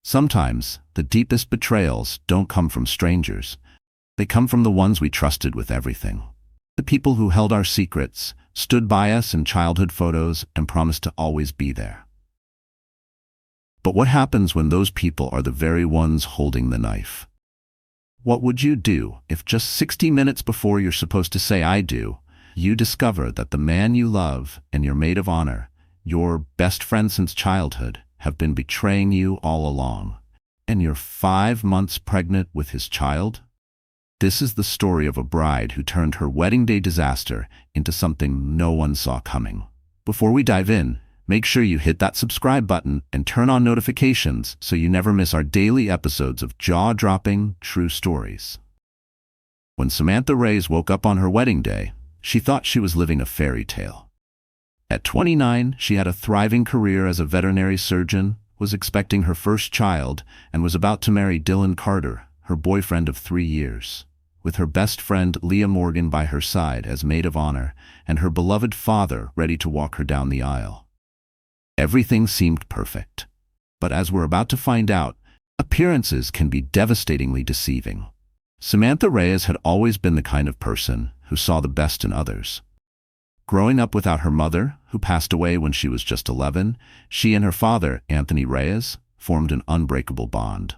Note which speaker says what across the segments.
Speaker 1: Sometimes, the deepest betrayals don't come from strangers. They come from the ones we trusted with everything. The people who held our secrets, stood by us in childhood photos, and promised to always be there. But what happens when those people are the very ones holding the knife? What would you do if just 60 minutes before you're supposed to say "I do," you discover that the man you love and your maid of honor, your best friend since childhood, have been betraying you all along, and you're 5 months pregnant with his child? This is the story of a bride who turned her wedding day disaster into something no one saw coming. Before we dive in, make sure you hit that subscribe button and turn on notifications so you never miss our daily episodes of jaw-dropping true stories. When Samantha Reyes woke up on her wedding day, she thought she was living a fairy tale. At 29, she had a thriving career as a veterinary surgeon, was expecting her first child, and was about to marry Dylan Carter, her boyfriend of 3 years. With her best friend Leah Morgan by her side as maid of honor, and her beloved father ready to walk her down the aisle. Everything seemed perfect. But as we're about to find out, appearances can be devastatingly deceiving. Samantha Reyes had always been the kind of person who saw the best in others. Growing up without her mother, who passed away when she was just 11, she and her father, Anthony Reyes, formed an unbreakable bond.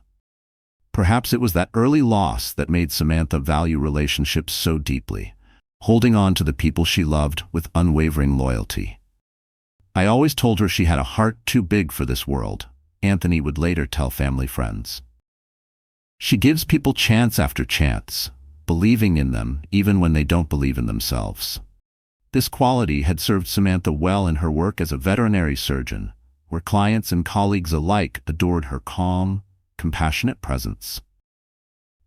Speaker 1: Perhaps it was that early loss that made Samantha value relationships so deeply, holding on to the people she loved with unwavering loyalty. "I always told her she had a heart too big for this world," Anthony would later tell family friends. "She gives people chance after chance, believing in them even when they don't believe in themselves." This quality had served Samantha well in her work as a veterinary surgeon, where clients and colleagues alike adored her calm, compassionate presence.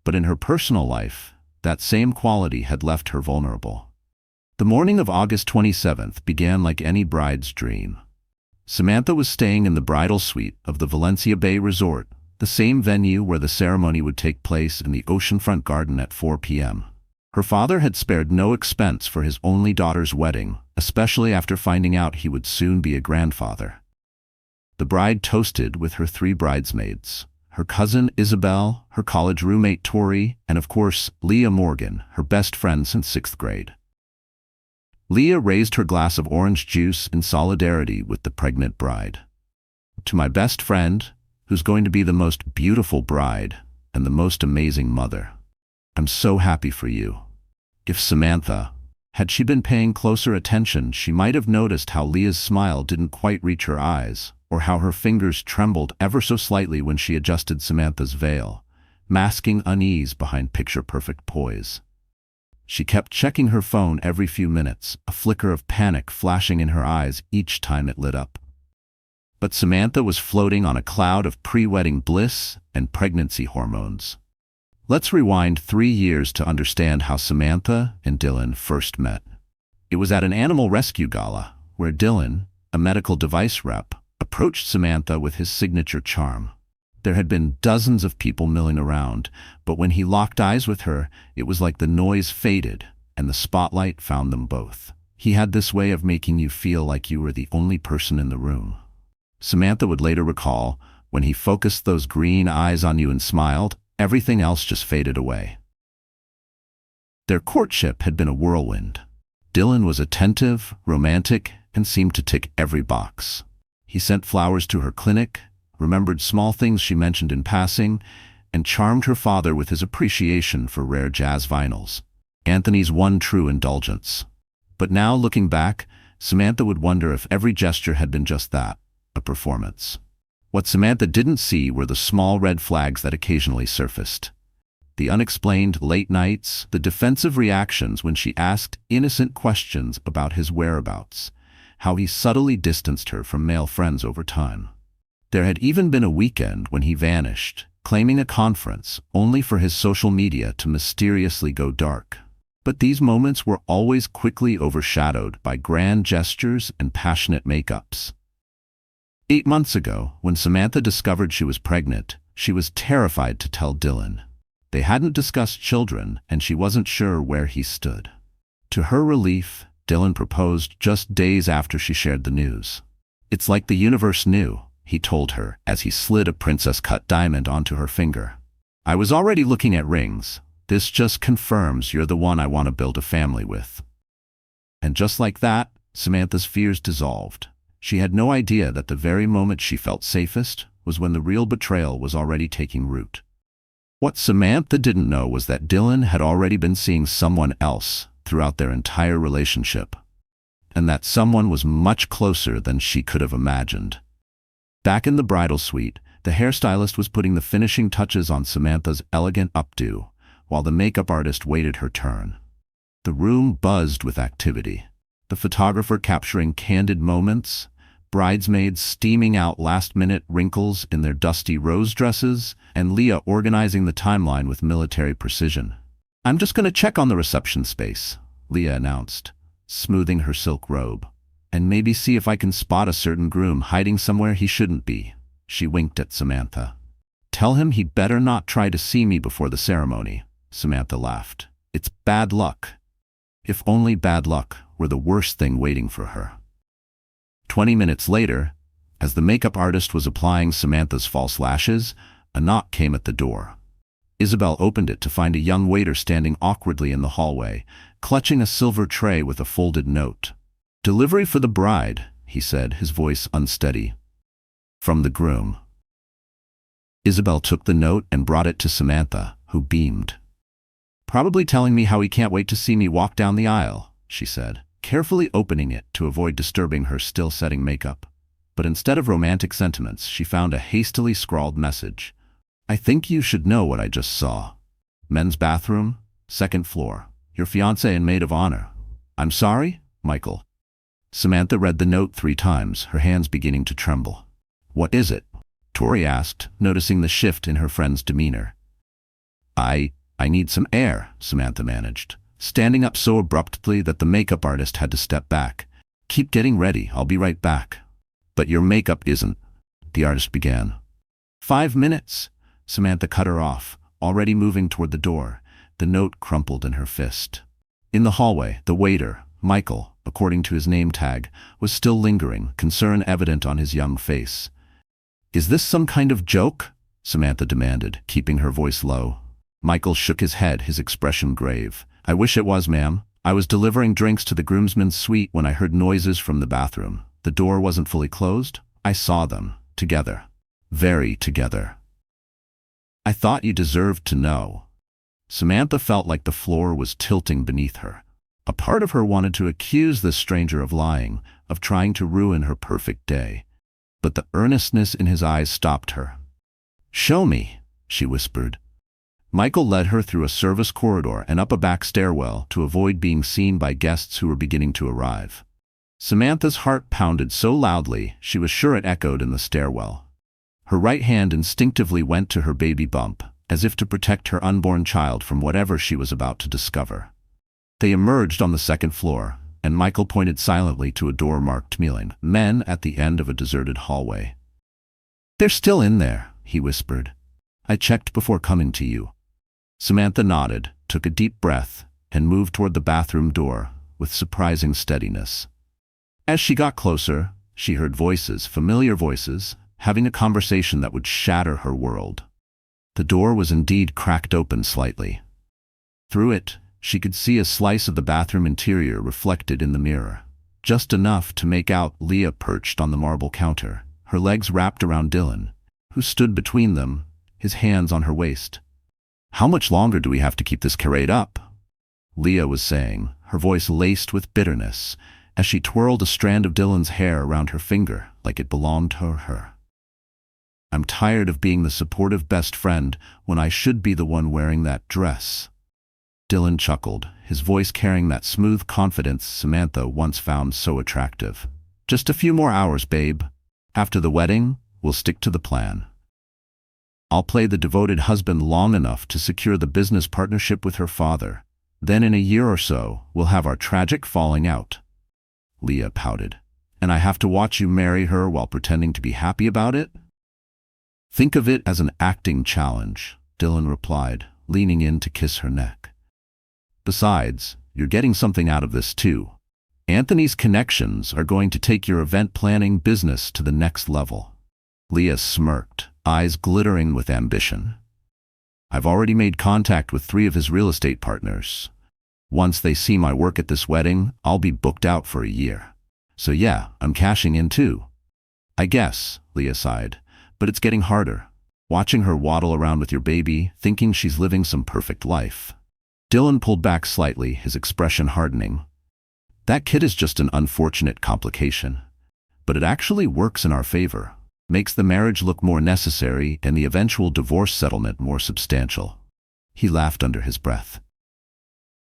Speaker 1: But in her personal life, that same quality had left her vulnerable. The morning of August 27th began like any bride's dream. Samantha was staying in the bridal suite of the Valencia Bay Resort, the same venue where the ceremony would take place in the oceanfront garden at 4 p.m. Her father had spared no expense for his only daughter's wedding, especially after finding out he would soon be a grandfather. The bride toasted with her 3 bridesmaids: her cousin Isabel, her college roommate Tori, and of course, Leah Morgan, her best friend since 6th grade. Leah raised her glass of orange juice in solidarity with the pregnant bride. "To my best friend, who's going to be the most beautiful bride and the most amazing mother. I'm so happy for you." If Samantha had she been paying closer attention, she might have noticed how Leah's smile didn't quite reach her eyes, or how her fingers trembled ever so slightly when she adjusted Samantha's veil, masking unease behind picture-perfect poise. She kept checking her phone every few minutes, a flicker of panic flashing in her eyes each time it lit up. But Samantha was floating on a cloud of pre-wedding bliss and pregnancy hormones. Let's rewind 3 years to understand how Samantha and Dylan first met. It was at an animal rescue gala, where Dylan, a medical device rep, approached Samantha with his signature charm. There had been dozens of people milling around, but when he locked eyes with her, it was like the noise faded and the spotlight found them both. He had this way of making you feel like you were the only person in the room. Samantha would later recall, when he focused those green eyes on you and smiled, everything else just faded away. Their courtship had been a whirlwind. Dylan was attentive, romantic, and seemed to tick every box. He sent flowers to her clinic, remembered small things she mentioned in passing, and charmed her father with his appreciation for rare jazz vinyls, Anthony's one true indulgence. But now, looking back, Samantha would wonder if every gesture had been just that, a performance. What Samantha didn't see were the small red flags that occasionally surfaced. The unexplained late nights, the defensive reactions when she asked innocent questions about his whereabouts, how he subtly distanced her from male friends over time. There had even been a weekend when he vanished, claiming a conference, only for his social media to mysteriously go dark. But these moments were always quickly overshadowed by grand gestures and passionate makeups. 8 months ago, when Samantha discovered she was pregnant, she was terrified to tell Dylan. They hadn't discussed children, and she wasn't sure where he stood. To her relief, Dylan proposed just days after she shared the news. It's like the universe knew, he told her as he slid a princess-cut diamond onto her finger. I was already looking at rings. This just confirms you're the one I want to build a family with. And just like that, Samantha's fears dissolved. She had no idea that the very moment she felt safest was when the real betrayal was already taking root. What Samantha didn't know was that Dylan had already been seeing someone else throughout their entire relationship, and that someone was much closer than she could have imagined. Back in the bridal suite, the hairstylist was putting the finishing touches on Samantha's elegant updo, while the makeup artist waited her turn. The room buzzed with activity. The photographer capturing candid moments, bridesmaids steaming out last-minute wrinkles in their dusty rose dresses, and Leah organizing the timeline with military precision. I'm just going to check on the reception space, Leah announced, smoothing her silk robe. And maybe see if I can spot a certain groom hiding somewhere he shouldn't be. She winked at Samantha. Tell him he better not try to see me before the ceremony, Samantha laughed. It's bad luck. If only bad luck were the worst thing waiting for her. 20 minutes later, as the makeup artist was applying Samantha's false lashes, a knock came at the door. Isabel opened it to find a young waiter standing awkwardly in the hallway, clutching a silver tray with a folded note. Delivery for the bride, he said, his voice unsteady. From the groom. Isabel took the note and brought it to Samantha, who beamed. Probably telling me how he can't wait to see me walk down the aisle, she said, carefully opening it to avoid disturbing her still-setting makeup. But instead of romantic sentiments, she found a hastily scrawled message. I think you should know what I just saw. Men's bathroom, 2nd floor. Your fiancé and maid of honor. I'm sorry, Michael. Samantha read the note 3 times, her hands beginning to tremble. What is it? Tori asked, noticing the shift in her friend's demeanor. I need some air, Samantha managed, standing up so abruptly that the makeup artist had to step back. Keep getting ready, I'll be right back. But your makeup isn't, the artist began. 5 minutes, Samantha cut her off, already moving toward the door, the note crumpled in her fist. In the hallway, the waiter, Michael, according to his name tag, was still lingering, concern evident on his young face. Is this some kind of joke? Samantha demanded, keeping her voice low. Michael shook his head, his expression grave. I wish it was, ma'am. I was delivering drinks to the groomsmen's suite when I heard noises from the bathroom. The door wasn't fully closed. I saw them, together. Very together. I thought you deserved to know. Samantha felt like the floor was tilting beneath her. A part of her wanted to accuse this stranger of lying, of trying to ruin her perfect day. But the earnestness in his eyes stopped her. Show me, she whispered. Michael led her through a service corridor and up a back stairwell to avoid being seen by guests who were beginning to arrive. Samantha's heart pounded so loudly she was sure it echoed in the stairwell. Her right hand instinctively went to her baby bump, as if to protect her unborn child from whatever she was about to discover. They emerged on the 2nd floor, and Michael pointed silently to a door marked Men at the end of a deserted hallway. They're still in there, he whispered. I checked before coming to you. Samantha nodded, took a deep breath, and moved toward the bathroom door with surprising steadiness. As she got closer, she heard voices, familiar voices, having a conversation that would shatter her world. The door was indeed cracked open slightly. Through it, she could see a slice of the bathroom interior reflected in the mirror, just enough to make out Leah perched on the marble counter, her legs wrapped around Dylan, who stood between them, his hands on her waist. How much longer do we have to keep this charade up? Leah was saying, her voice laced with bitterness, as she twirled a strand of Dylan's hair around her finger like it belonged to her. I'm tired of being the supportive best friend when I should be the one wearing that dress. Dylan chuckled, his voice carrying that smooth confidence Samantha once found so attractive. Just a few more hours, babe. After the wedding, we'll stick to the plan. I'll play the devoted husband long enough to secure the business partnership with her father. Then in a year or so, we'll have our tragic falling out. Leah pouted. And I have to watch you marry her while pretending to be happy about it? Think of it as an acting challenge, Dylan replied, leaning in to kiss her neck. Besides, you're getting something out of this too. Anthony's connections are going to take your event planning business to the next level. Leah smirked, eyes glittering with ambition. I've already made contact with 3 of his real estate partners. Once they see my work at this wedding, I'll be booked out for a year. So yeah, I'm cashing in too. I guess, Leah sighed, but it's getting harder. Watching her waddle around with your baby, thinking she's living some perfect life. Dylan pulled back slightly, his expression hardening. That kid is just an unfortunate complication. But it actually works in our favor. Makes the marriage look more necessary and the eventual divorce settlement more substantial. He laughed under his breath.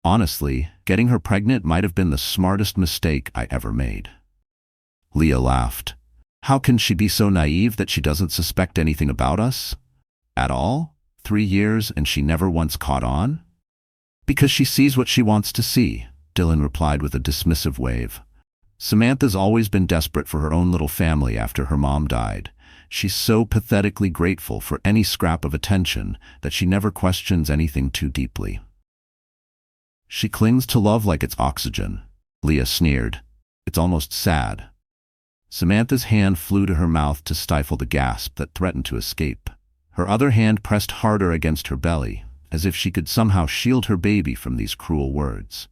Speaker 1: Honestly, getting her pregnant might have been the smartest mistake I ever made. Leah laughed. How can she be so naive that she doesn't suspect anything about us? At all? 3 years and she never once caught on? Because she sees what she wants to see, Dylan replied with a dismissive wave. Samantha's always been desperate for her own little family after her mom died. She's so pathetically grateful for any scrap of attention that she never questions anything too deeply. She clings to love like it's oxygen, Leah sneered. It's almost sad. Samantha's hand flew to her mouth to stifle the gasp that threatened to escape. Her other hand pressed harder against her belly, as if she could somehow shield her baby from these cruel words.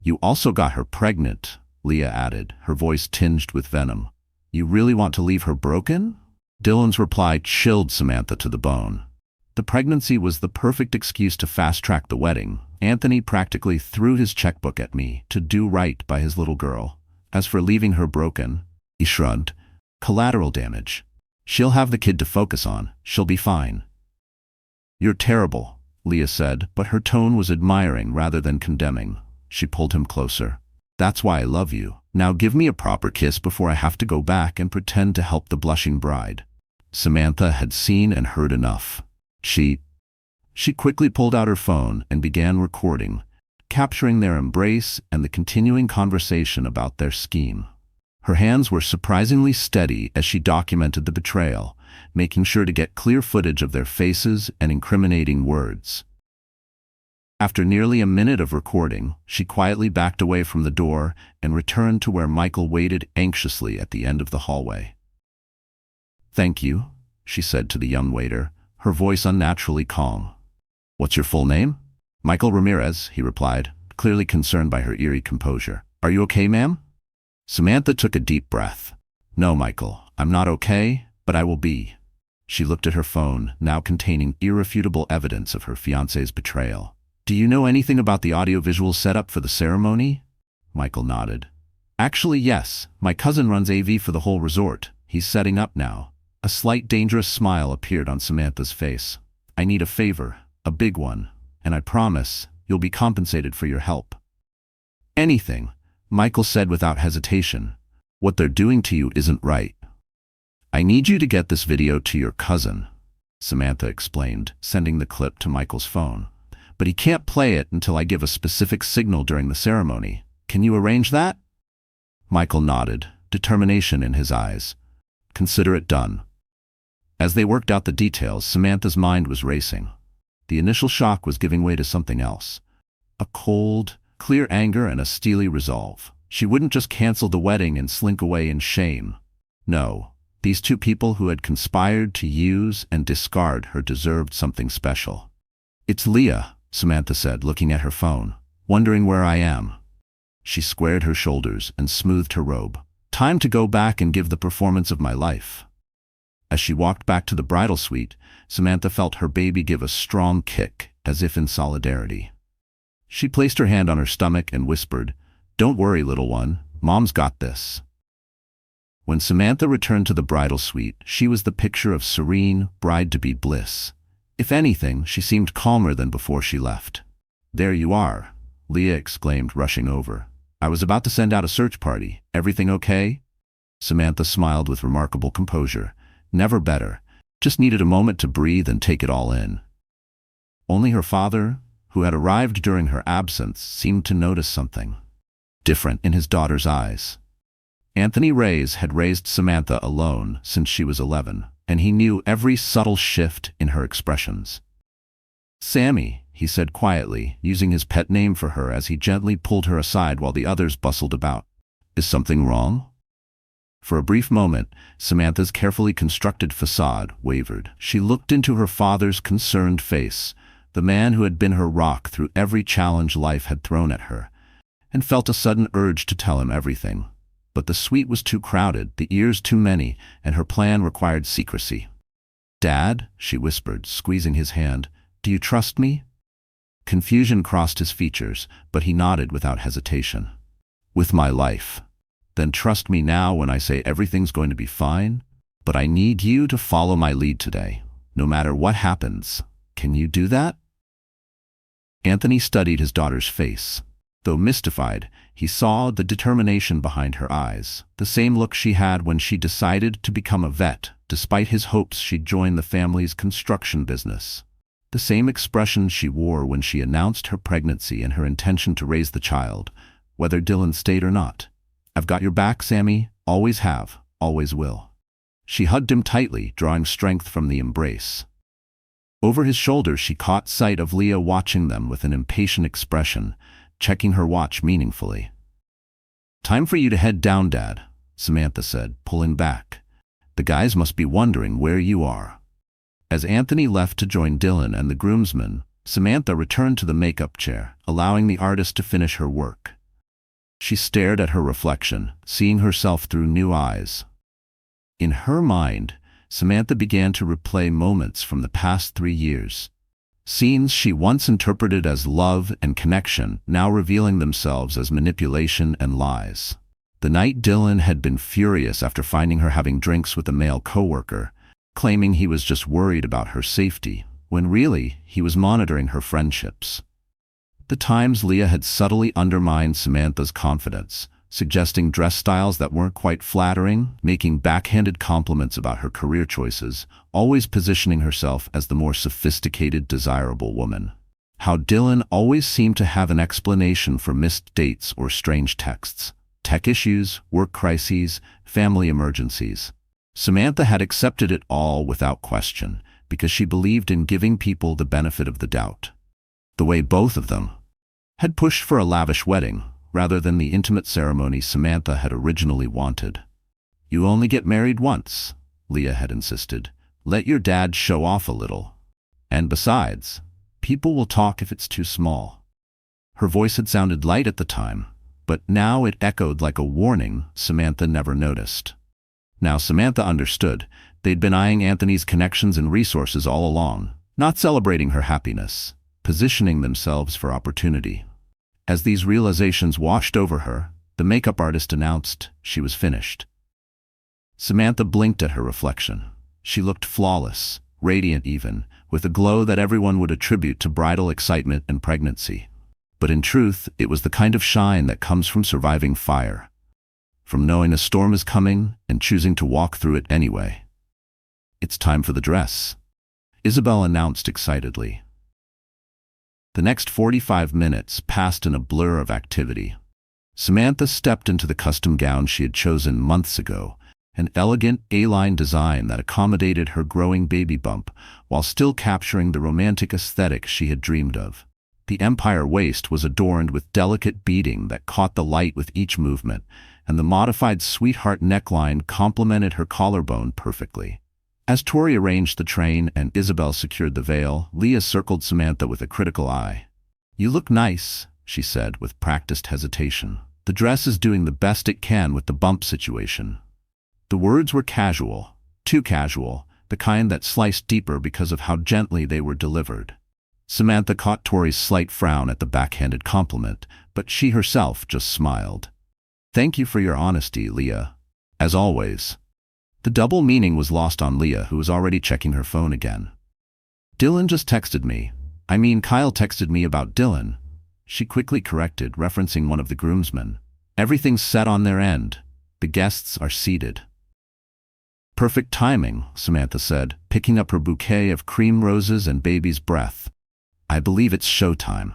Speaker 1: You also got her pregnant, Leah added, her voice tinged with venom. You really want to leave her broken? Dylan's reply chilled Samantha to the bone. The pregnancy was the perfect excuse to fast-track the wedding. Anthony practically threw his checkbook at me to do right by his little girl. As for leaving her broken, he shrugged. Collateral damage. She'll have the kid to focus on. She'll be fine. You're terrible, Leah said, but her tone was admiring rather than condemning. She pulled him closer. That's why I love you. Now give me a proper kiss before I have to go back and pretend to help the blushing bride. Samantha had seen and heard enough. She quickly pulled out her phone and began recording, capturing their embrace and the continuing conversation about their scheme. Her hands were surprisingly steady as she documented the betrayal, making sure to get clear footage of their faces and incriminating words. After nearly a minute of recording, she quietly backed away from the door and returned to where Michael waited anxiously at the end of the hallway. Thank you, she said to the young waiter, her voice unnaturally calm. What's your full name? Michael Ramirez, he replied, clearly concerned by her eerie composure. Are you okay, ma'am? Samantha took a deep breath. No, Michael, I'm not okay, but I will be. She looked at her phone, now containing irrefutable evidence of her fiancé's betrayal. Do you know anything about the audiovisual setup for the ceremony? Michael nodded. Actually, yes. My cousin runs AV for the whole resort. He's setting up now. A slight dangerous smile appeared on Samantha's face. I need a favor, a big one, and I promise you'll be compensated for your help. Anything, Michael said without hesitation. What they're doing to you isn't right. I need you to get this video to your cousin, Samantha explained, sending the clip to Michael's phone. But he can't play it until I give a specific signal during the ceremony. Can you arrange that? Michael nodded, determination in his eyes. Consider it done. As they worked out the details, Samantha's mind was racing. The initial shock was giving way to something else. A cold, clear anger and a steely resolve. She wouldn't just cancel the wedding and slink away in shame. No, these 2 people who had conspired to use and discard her deserved something special. It's Leah, Samantha said, looking at her phone, wondering where I am. She squared her shoulders and smoothed her robe. Time to go back and give the performance of my life. As she walked back to the bridal suite, Samantha felt her baby give a strong kick, as if in solidarity. She placed her hand on her stomach and whispered, Don't worry, little one, Mom's got this. When Samantha returned to the bridal suite, she was the picture of serene, bride-to-be bliss. If anything, she seemed calmer than before she left. There you are, Leah exclaimed, rushing over. I was about to send out a search party. Everything okay? Samantha smiled with remarkable composure. Never better. Just needed a moment to breathe and take it all in. Only her father, who had arrived during her absence, seemed to notice something different in his daughter's eyes. Anthony Reyes had raised Samantha alone since she was 11, and he knew every subtle shift in her expressions. Sammy, he said quietly, using his pet name for her as he gently pulled her aside while the others bustled about. Is something wrong? For a brief moment, Samantha's carefully constructed facade wavered. She looked into her father's concerned face, the man who had been her rock through every challenge life had thrown at her, and felt a sudden urge to tell him everything. But the suite was too crowded, the ears too many, and her plan required secrecy. "Dad," she whispered, squeezing his hand, "do you trust me?" Confusion crossed his features, but he nodded without hesitation. "With my life." "Then trust me now when I say everything's going to be fine? But I need you to follow my lead today, no matter what happens. Can you do that?" Anthony studied his daughter's face. Though mystified, he saw the determination behind her eyes, the same look she had when she decided to become a vet, despite his hopes she'd join the family's construction business. The same expression she wore when she announced her pregnancy and her intention to raise the child, whether Dylan stayed or not. "I've got your back, Sammy. Always have, always will." She hugged him tightly, drawing strength from the embrace. Over his shoulder she caught sight of Leah watching them with an impatient expression, checking her watch meaningfully. "Time for you to head down, Dad," Samantha said, pulling back. "The guys must be wondering where you are." As Anthony left to join Dylan and the groomsmen, Samantha returned to the makeup chair, allowing the artist to finish her work. She stared at her reflection, seeing herself through new eyes. In her mind, Samantha began to replay moments from the past 3 years. Scenes she once interpreted as love and connection, now revealing themselves as manipulation and lies. The night Dylan had been furious after finding her having drinks with a male coworker, claiming he was just worried about her safety, when really he was monitoring her friendships. The times Leah had subtly undermined Samantha's confidence, suggesting dress styles that weren't quite flattering, making backhanded compliments about her career choices, always positioning herself as the more sophisticated, desirable woman. How Dylan always seemed to have an explanation for missed dates or strange texts. Tech issues, work crises, family emergencies. Samantha had accepted it all without question, because she believed in giving people the benefit of the doubt. The way both of them had pushed for a lavish wedding, rather than the intimate ceremony Samantha had originally wanted. "You only get married once," Leah had insisted. "Let your dad show off a little. And besides, people will talk if it's too small." Her voice had sounded light at the time, but now it echoed like a warning Samantha never noticed. Now Samantha understood. They'd been eyeing Anthony's connections and resources all along, not celebrating her happiness, positioning themselves for opportunity. As these realizations washed over her, the makeup artist announced she was finished. Samantha blinked at her reflection. She looked flawless, radiant even, with a glow that everyone would attribute to bridal excitement and pregnancy. But in truth, it was the kind of shine that comes from surviving fire, from knowing a storm is coming and choosing to walk through it anyway. "It's time for the dress," Isabel announced excitedly. The next 45 minutes passed in a blur of activity. Samantha stepped into the custom gown she had chosen months ago, an elegant A-line design that accommodated her growing baby bump while still capturing the romantic aesthetic she had dreamed of. The empire waist was adorned with delicate beading that caught the light with each movement, and the modified sweetheart neckline complemented her collarbone perfectly. As Tori arranged the train and Isabel secured the veil, Leah circled Samantha with a critical eye. "You look nice," she said with practiced hesitation. "The dress is doing the best it can with the bump situation." The words were casual, too casual, the kind that sliced deeper because of how gently they were delivered. Samantha caught Tori's slight frown at the backhanded compliment, but she herself just smiled. "Thank you for your honesty, Leah. As always." The double meaning was lost on Leah, who was already checking her phone again. "Dylan just texted me. I mean, Kyle texted me about Dylan," she quickly corrected, referencing one of the groomsmen. "Everything's set on their end. The guests are seated." "Perfect timing," Samantha said, picking up her bouquet of cream roses and baby's breath. "I believe it's showtime."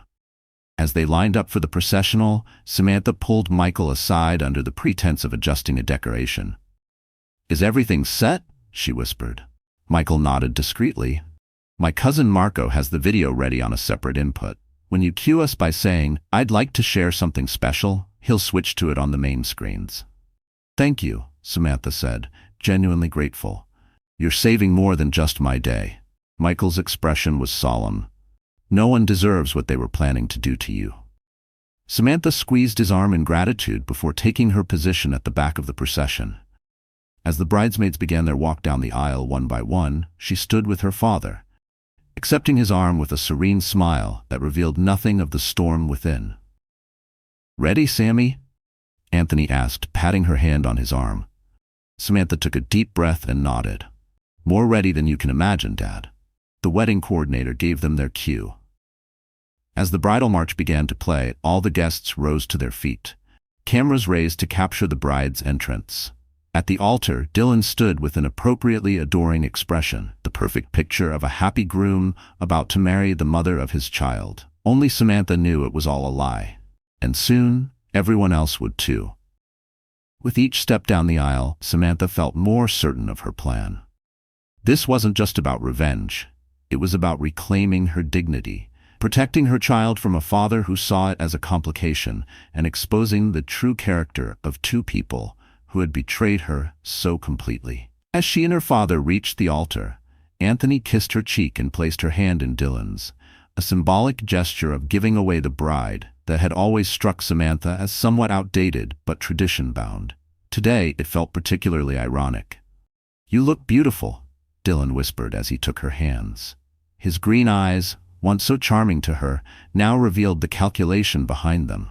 Speaker 1: As they lined up for the processional, Samantha pulled Michael aside under the pretense of adjusting a decoration. "Is everything set?" she whispered. Michael nodded discreetly. "My cousin Marco has the video ready on a separate input. When you cue us by saying, 'I'd like to share something special,' he'll switch to it on the main screens." "Thank you," Samantha said, genuinely grateful. "You're saving more than just my day." Michael's expression was solemn. "No one deserves what they were planning to do to you." Samantha squeezed his arm in gratitude before taking her position at the back of the procession. As the bridesmaids began their walk down the aisle one by one, she stood with her father, accepting his arm with a serene smile that revealed nothing of the storm within. "Ready, Sammy?" Anthony asked, patting her hand on his arm. Samantha took a deep breath and nodded. "More ready than you can imagine, Dad." The wedding coordinator gave them their cue. As the bridal march began to play, all the guests rose to their feet, cameras raised to capture the bride's entrance. At the altar, Dylan stood with an appropriately adoring expression, the perfect picture of a happy groom about to marry the mother of his child. Only Samantha knew it was all a lie. And soon, everyone else would too. With each step down the aisle, Samantha felt more certain of her plan. This wasn't just about revenge. It was about reclaiming her dignity, protecting her child from a father who saw it as a complication, and exposing the true character of two people who had betrayed her so completely. As she and her father reached the altar, Anthony kissed her cheek and placed her hand in Dylan's, a symbolic gesture of giving away the bride that had always struck Samantha as somewhat outdated but tradition-bound. Today, it felt particularly ironic. "You look beautiful," Dylan whispered as he took her hands. His green eyes, once so charming to her, now revealed the calculation behind them.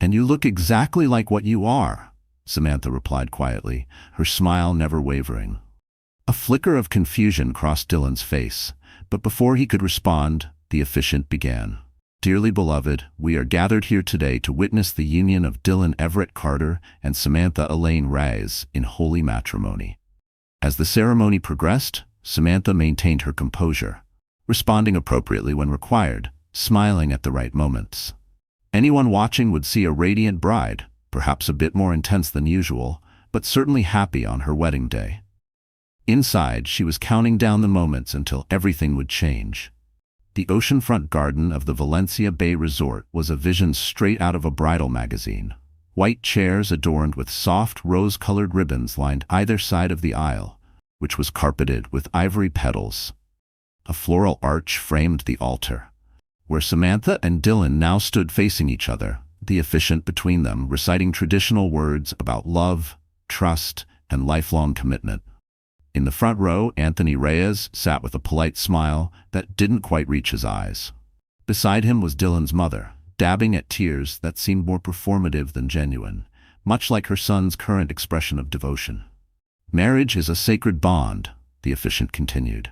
Speaker 1: "And you look exactly like what you are," Samantha replied quietly, her smile never wavering. A flicker of confusion crossed Dylan's face, but before he could respond, the officiant began. "Dearly beloved, we are gathered here today to witness the union of Dylan Everett Carter and Samantha Elaine Reyes in holy matrimony." As the ceremony progressed, Samantha maintained her composure, responding appropriately when required, smiling at the right moments. Anyone watching would see a radiant bride, perhaps a bit more intense than usual, but certainly happy on her wedding day. Inside, she was counting down the moments until everything would change. The oceanfront garden of the Valencia Bay Resort was a vision straight out of a bridal magazine. White chairs adorned with soft, rose-colored ribbons lined either side of the aisle, which was carpeted with ivory petals. A floral arch framed the altar, where Samantha and Dylan now stood facing each other, the officiant between them reciting traditional words about love, trust, and lifelong commitment. In the front row, Anthony Reyes sat with a polite smile that didn't quite reach his eyes. Beside him was Dylan's mother, dabbing at tears that seemed more performative than genuine, much like her son's current expression of devotion. "Marriage is a sacred bond," the officiant continued.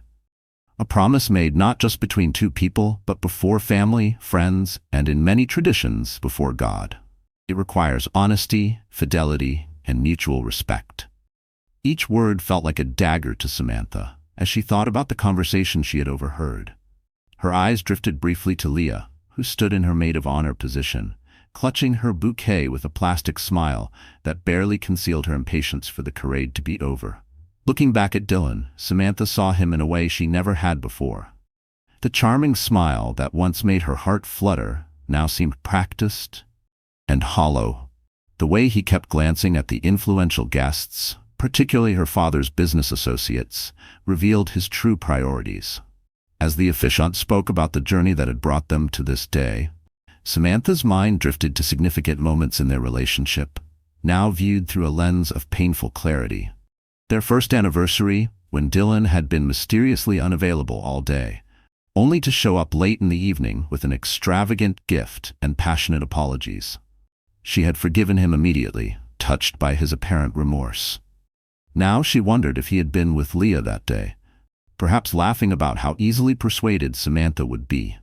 Speaker 1: "A promise made not just between two people, but before family, friends, and in many traditions, before God. It requires honesty, fidelity, and mutual respect." Each word felt like a dagger to Samantha, as she thought about the conversation she had overheard. Her eyes drifted briefly to Leah, who stood in her maid of honor position, clutching her bouquet with a plastic smile that barely concealed her impatience for the charade to be over. Looking back at Dylan, Samantha saw him in a way she never had before. The charming smile that once made her heart flutter now seemed practiced and hollow. The way he kept glancing at the influential guests, particularly her father's business associates, revealed his true priorities. As the officiant spoke about the journey that had brought them to this day, Samantha's mind drifted to significant moments in their relationship, now viewed through a lens of painful clarity. Their first anniversary, when Dylan had been mysteriously unavailable all day, only to show up late in the evening with an extravagant gift and passionate apologies. She had forgiven him immediately, touched by his apparent remorse. Now she wondered if he had been with Leah that day, perhaps laughing about how easily persuaded Samantha would be.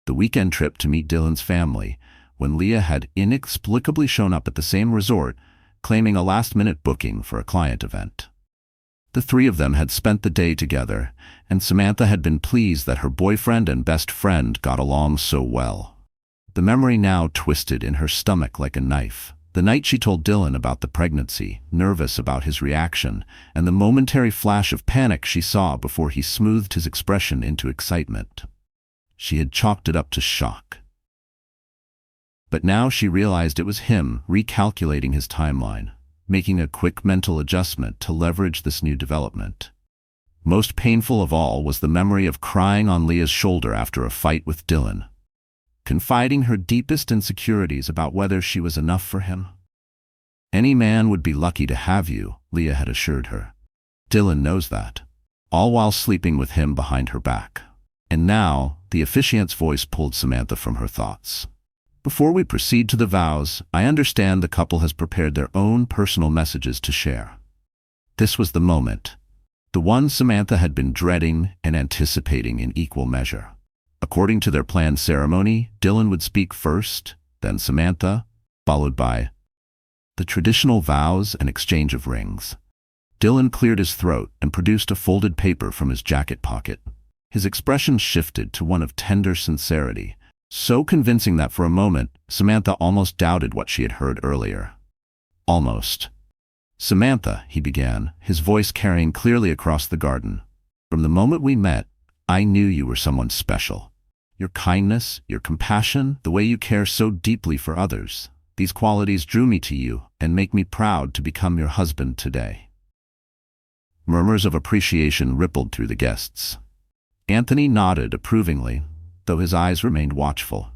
Speaker 1: The weekend trip to meet Dylan's family, when Leah had inexplicably shown up at the same resort, claiming a last-minute booking for a client event. The three of them had spent the day together, and Samantha had been pleased that her boyfriend and best friend got along so well. The memory now twisted in her stomach like a knife. The night she told Dylan about the pregnancy, nervous about his reaction, and the momentary flash of panic she saw before he smoothed his expression into excitement. She had chalked it up to shock. But now she realized it was him recalculating his timeline. making a quick mental adjustment to leverage this new development. Most painful of all was the memory of crying on Leah's shoulder after a fight with Dylan, confiding her deepest insecurities about whether she was enough for him. "Any man would be lucky to have you," Leah had assured her. "Dylan knows that," all while sleeping with him behind her back. And now, the officiant's voice pulled Samantha from her thoughts. "Before we proceed to the vows, I understand the couple has prepared their own personal messages to share." This was the moment, the one Samantha had been dreading and anticipating in equal measure. According to their planned ceremony, Dylan would speak first, then Samantha, followed by the traditional vows and exchange of rings. Dylan cleared his throat and produced a folded paper from his jacket pocket. His expression shifted to one of tender sincerity, so convincing that for a moment, Samantha almost doubted what she had heard earlier. "Almost. Samantha," he began, his voice carrying clearly across the garden. "From the moment we met, I knew you were someone special. Your kindness, your compassion, the way you care so deeply for others, these qualities drew me to you and make me proud to become your husband today." Murmurs of appreciation rippled through the guests. Anthony nodded approvingly, though his eyes remained watchful.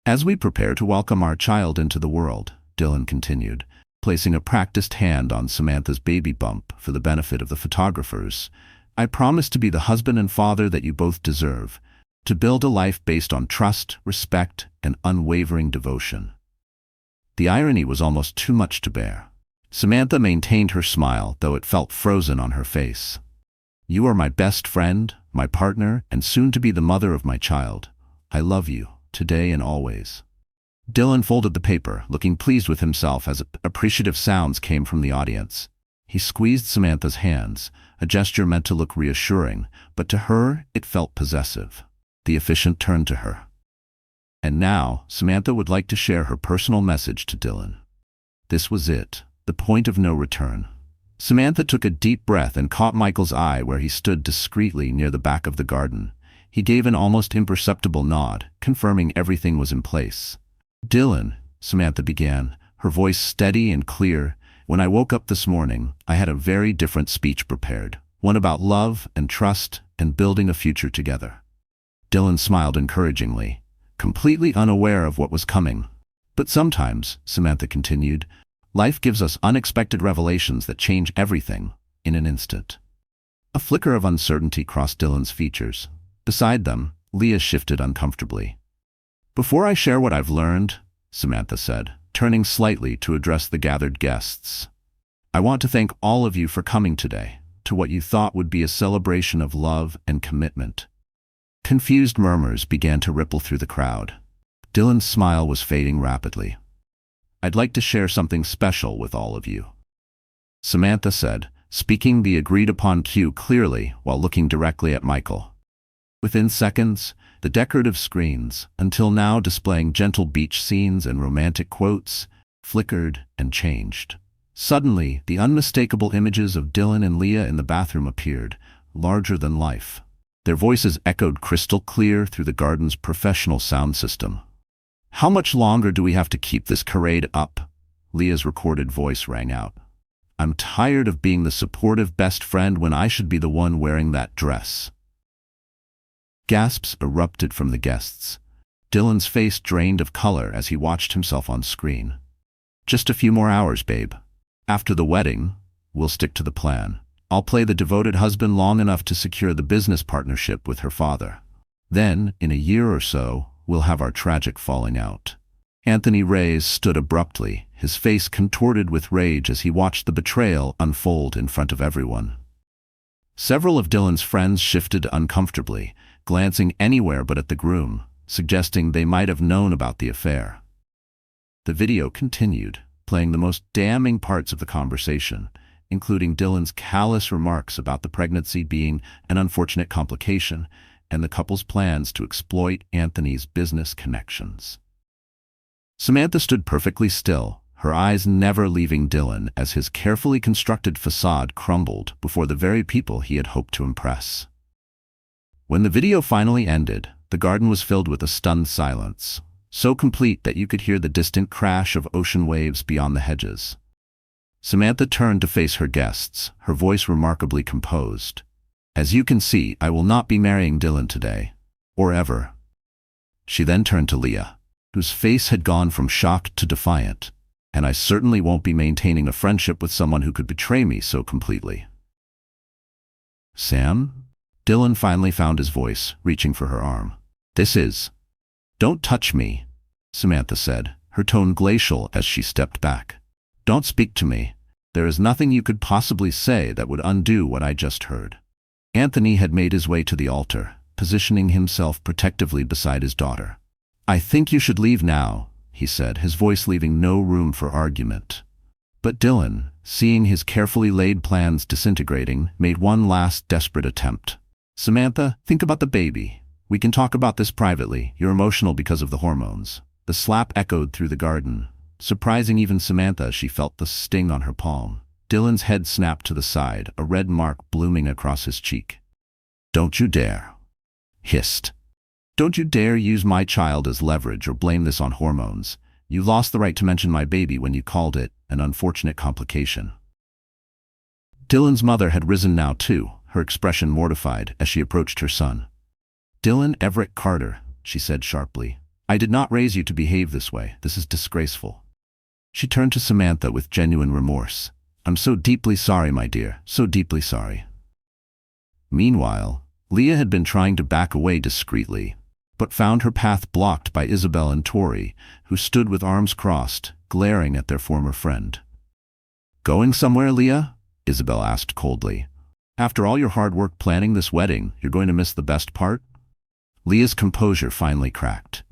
Speaker 1: "As we prepare to welcome our child into the world," Dylan continued, placing a practiced hand on Samantha's baby bump for the benefit of the photographers, "I promise to be the husband and father that you both deserve, to build a life based on trust, respect, and unwavering devotion." The irony was almost too much to bear. Samantha maintained her smile, though it felt frozen on her face. "You are my best friend, my partner, and soon to be the mother of my child. I love you, today and always." Dylan folded the paper, looking pleased with himself as appreciative sounds came from the audience. He squeezed Samantha's hands, a gesture meant to look reassuring, but to her it felt possessive. The officiant turned to her. And now, Samantha would like to share her personal message to Dylan. This was it, the point of no return. Samantha took a deep breath and caught Michael's eye where he stood discreetly near the back of the garden. He gave an almost imperceptible nod, confirming everything was in place. "Dylan," Samantha began, her voice steady and clear, "when I woke up this morning, I had a very different speech prepared, one about love and trust and building a future together." Dylan smiled encouragingly, completely unaware of what was coming. "But sometimes," Samantha continued, "life gives us unexpected revelations that change everything in an instant." A flicker of uncertainty crossed Dylan's features. Beside them, Leah shifted uncomfortably. "Before I share what I've learned," Samantha said, turning slightly to address the gathered guests, "I want to thank all of you for coming today, to what you thought would be a celebration of love and commitment." Confused murmurs began to ripple through the crowd. Dylan's smile was fading rapidly. "I'd like to share something special with all of you," Samantha said, speaking the agreed-upon cue clearly while looking directly at Michael. Within seconds, the decorative screens, until now displaying gentle beach scenes and romantic quotes, flickered and changed. Suddenly, the unmistakable images of Dylan and Leah in the bathroom appeared, larger than life. Their voices echoed crystal clear through the garden's professional sound system. "How much longer do we have to keep this charade up?" Leah's recorded voice rang out. "I'm tired of being the supportive best friend when I should be the one wearing that dress." Gasps erupted from the guests. Dylan's face drained of color as he watched himself on screen. "Just a few more hours, babe. After the wedding, we'll stick to the plan. I'll play the devoted husband long enough to secure the business partnership with her father. Then, in a year or so, we'll have our tragic falling out." Anthony Reyes stood abruptly, his face contorted with rage as he watched the betrayal unfold in front of everyone. Several of Dylan's friends shifted uncomfortably, glancing anywhere but at the groom, suggesting they might have known about the affair. The video continued, playing the most damning parts of the conversation, including Dylan's callous remarks about the pregnancy being an unfortunate complication and the couple's plans to exploit Anthony's business connections. Samantha stood perfectly still, her eyes never leaving Dylan as his carefully constructed facade crumbled before the very people he had hoped to impress. When the video finally ended, the garden was filled with a stunned silence, so complete that you could hear the distant crash of ocean waves beyond the hedges. Samantha turned to face her guests, her voice remarkably composed. As you can see, I will not be marrying Dylan today. Or ever. She then turned to Leah, whose face had gone from shocked to defiant. And I certainly won't be maintaining a friendship with someone who could betray me so completely. Sam? Dylan finally found his voice, reaching for her arm. This is... Don't touch me, Samantha said, her tone glacial as she stepped back. Don't speak to me. There is nothing you could possibly say that would undo what I just heard. Anthony had made his way to the altar, positioning himself protectively beside his daughter. I think you should leave now, he said, his voice leaving no room for argument. But Dylan, seeing his carefully laid plans disintegrating, made one last desperate attempt. Samantha, think about the baby. We can talk about this privately. You're emotional because of the hormones. The slap echoed through the garden, surprising even Samantha as she felt the sting on her palm. Dylan's head snapped to the side, a red mark blooming across his cheek. Don't you dare. Hissed. Don't you dare use my child as leverage or blame this on hormones. You lost the right to mention my baby when you called it an unfortunate complication. Dylan's mother had risen now too, her expression mortified as she approached her son. Dylan Everett Carter, she said sharply. I did not raise you to behave this way. This is disgraceful. She turned to Samantha with genuine remorse. I'm so deeply sorry, my dear, so deeply sorry. Meanwhile, Leah had been trying to back away discreetly, but found her path blocked by Isabel and Tori, who stood with arms crossed, glaring at their former friend. Going somewhere, Leah? Isabel asked coldly. After all your hard work planning this wedding, you're going to miss the best part? Leah's composure finally cracked.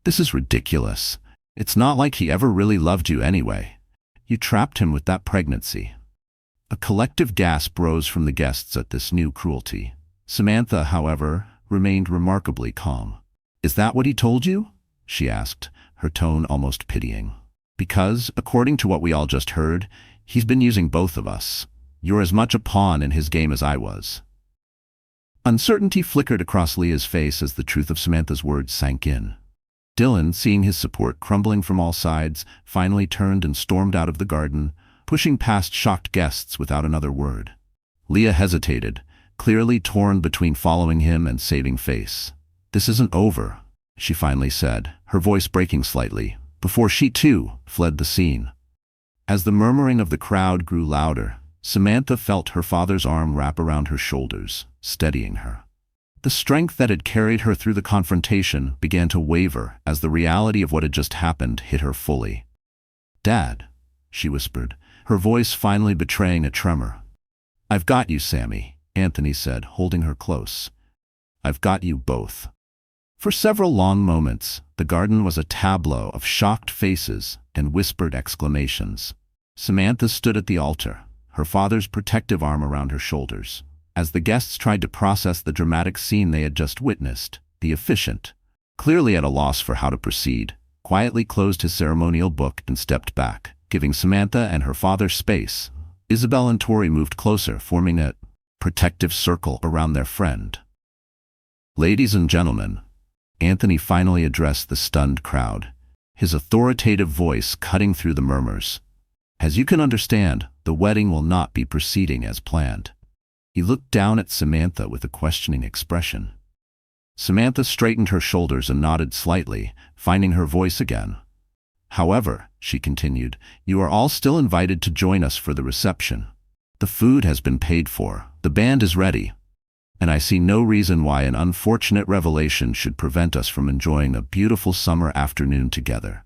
Speaker 1: This is ridiculous. It's not like he ever really loved you anyway. You trapped him with that pregnancy. A collective gasp rose from the guests at this new cruelty. Samantha, however, remained remarkably calm. Is that what he told you? She asked, her tone almost pitying. Because, according to what we all just heard, he's been using both of us. You're as much a pawn in his game as I was. Uncertainty flickered across Leah's face as the truth of Samantha's words sank in. Dylan, seeing his support crumbling from all sides, finally turned and stormed out of the garden, pushing past shocked guests without another word. Leah hesitated, clearly torn between following him and saving face. This isn't over, she finally said, her voice breaking slightly, before she too fled the scene. As the murmuring of the crowd grew louder, Samantha felt her father's arm wrap around her shoulders, steadying her. The strength that had carried her through the confrontation began to waver as the reality of what had just happened hit her fully. Dad, she whispered, her voice finally betraying a tremor. I've got you, Sammy, Anthony said, holding her close. I've got you both. For several long moments, the garden was a tableau of shocked faces and whispered exclamations. Samantha stood at the altar, her father's protective arm around her shoulders. As the guests tried to process the dramatic scene they had just witnessed, the officiant, clearly at a loss for how to proceed, quietly closed his ceremonial book and stepped back, giving Samantha and her father space. Isabel and Tori moved closer, forming a protective circle around their friend. Ladies and gentlemen, Anthony finally addressed the stunned crowd, his authoritative voice cutting through the murmurs. As you can understand, the wedding will not be proceeding as planned. He looked down at Samantha with a questioning expression. Samantha straightened her shoulders and nodded slightly, finding her voice again. However, she continued, you are all still invited to join us for the reception. The food has been paid for, the band is ready, and I see no reason why an unfortunate revelation should prevent us from enjoying a beautiful summer afternoon together.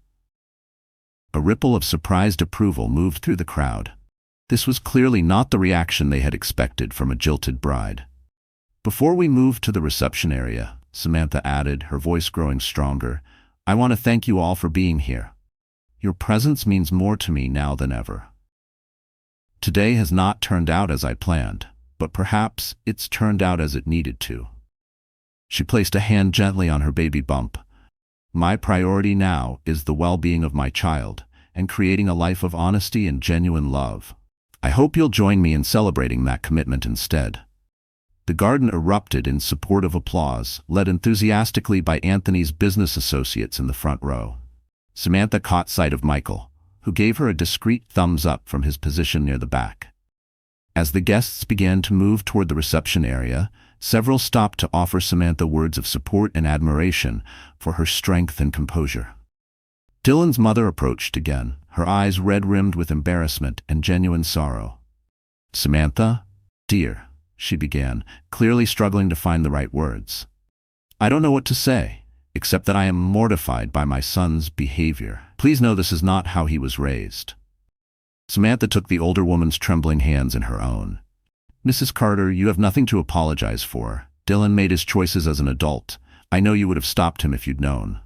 Speaker 1: A ripple of surprised approval moved through the crowd. This was clearly not the reaction they had expected from a jilted bride. Before we move to the reception area, Samantha added, her voice growing stronger, I want to thank you all for being here. Your presence means more to me now than ever. Today has not turned out as I planned, but perhaps it's turned out as it needed to. She placed a hand gently on her baby bump. My priority now is the well-being of my child and creating a life of honesty and genuine love. I hope you'll join me in celebrating that commitment instead. The garden erupted in supportive applause, led enthusiastically by Anthony's business associates in the front row. Samantha caught sight of Michael, who gave her a discreet thumbs up from his position near the back. As the guests began to move toward the reception area, several stopped to offer Samantha words of support and admiration for her strength and composure. Dylan's mother approached again, her eyes red-rimmed with embarrassment and genuine sorrow. "Samantha, dear," she began, clearly struggling to find the right words. "I don't know what to say, except that I am mortified by my son's behavior. Please know this is not how he was raised." Samantha took the older woman's trembling hands in her own. "Mrs. Carter, you have nothing to apologize for. Dylan made his choices as an adult. I know you would have stopped him if you'd known."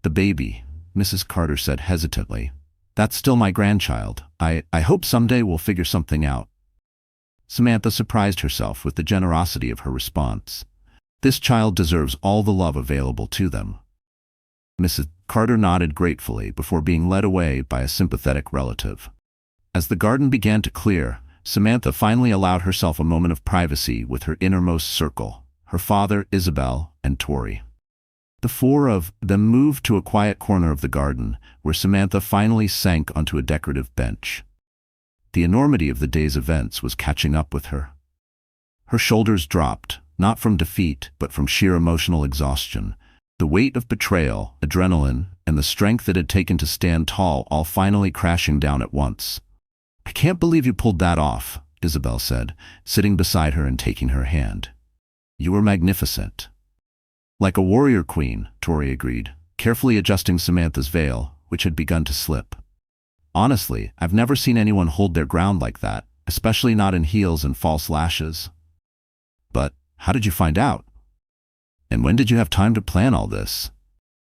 Speaker 1: "The baby," Mrs. Carter said hesitantly. "That's still my grandchild. I hope someday we'll figure something out." Samantha surprised herself with the generosity of her response. This child deserves all the love available to them. Mrs. Carter nodded gratefully before being led away by a sympathetic relative. As the garden began to clear, Samantha finally allowed herself a moment of privacy with her innermost circle, her father, Isabel, and Tori. The four of them moved to a quiet corner of the garden, where Samantha finally sank onto a decorative bench. The enormity of the day's events was catching up with her. Her shoulders dropped, not from defeat, but from sheer emotional exhaustion. The weight of betrayal, adrenaline, and the strength it had taken to stand tall all finally crashing down at once. "I can't believe you pulled that off," Isabel said, sitting beside her and taking her hand. "You were magnificent." "Like a warrior queen," Tori agreed, carefully adjusting Samantha's veil, which had begun to slip. "Honestly, I've never seen anyone hold their ground like that, especially not in heels and false lashes." "But how did you find out? And when did you have time to plan all this?"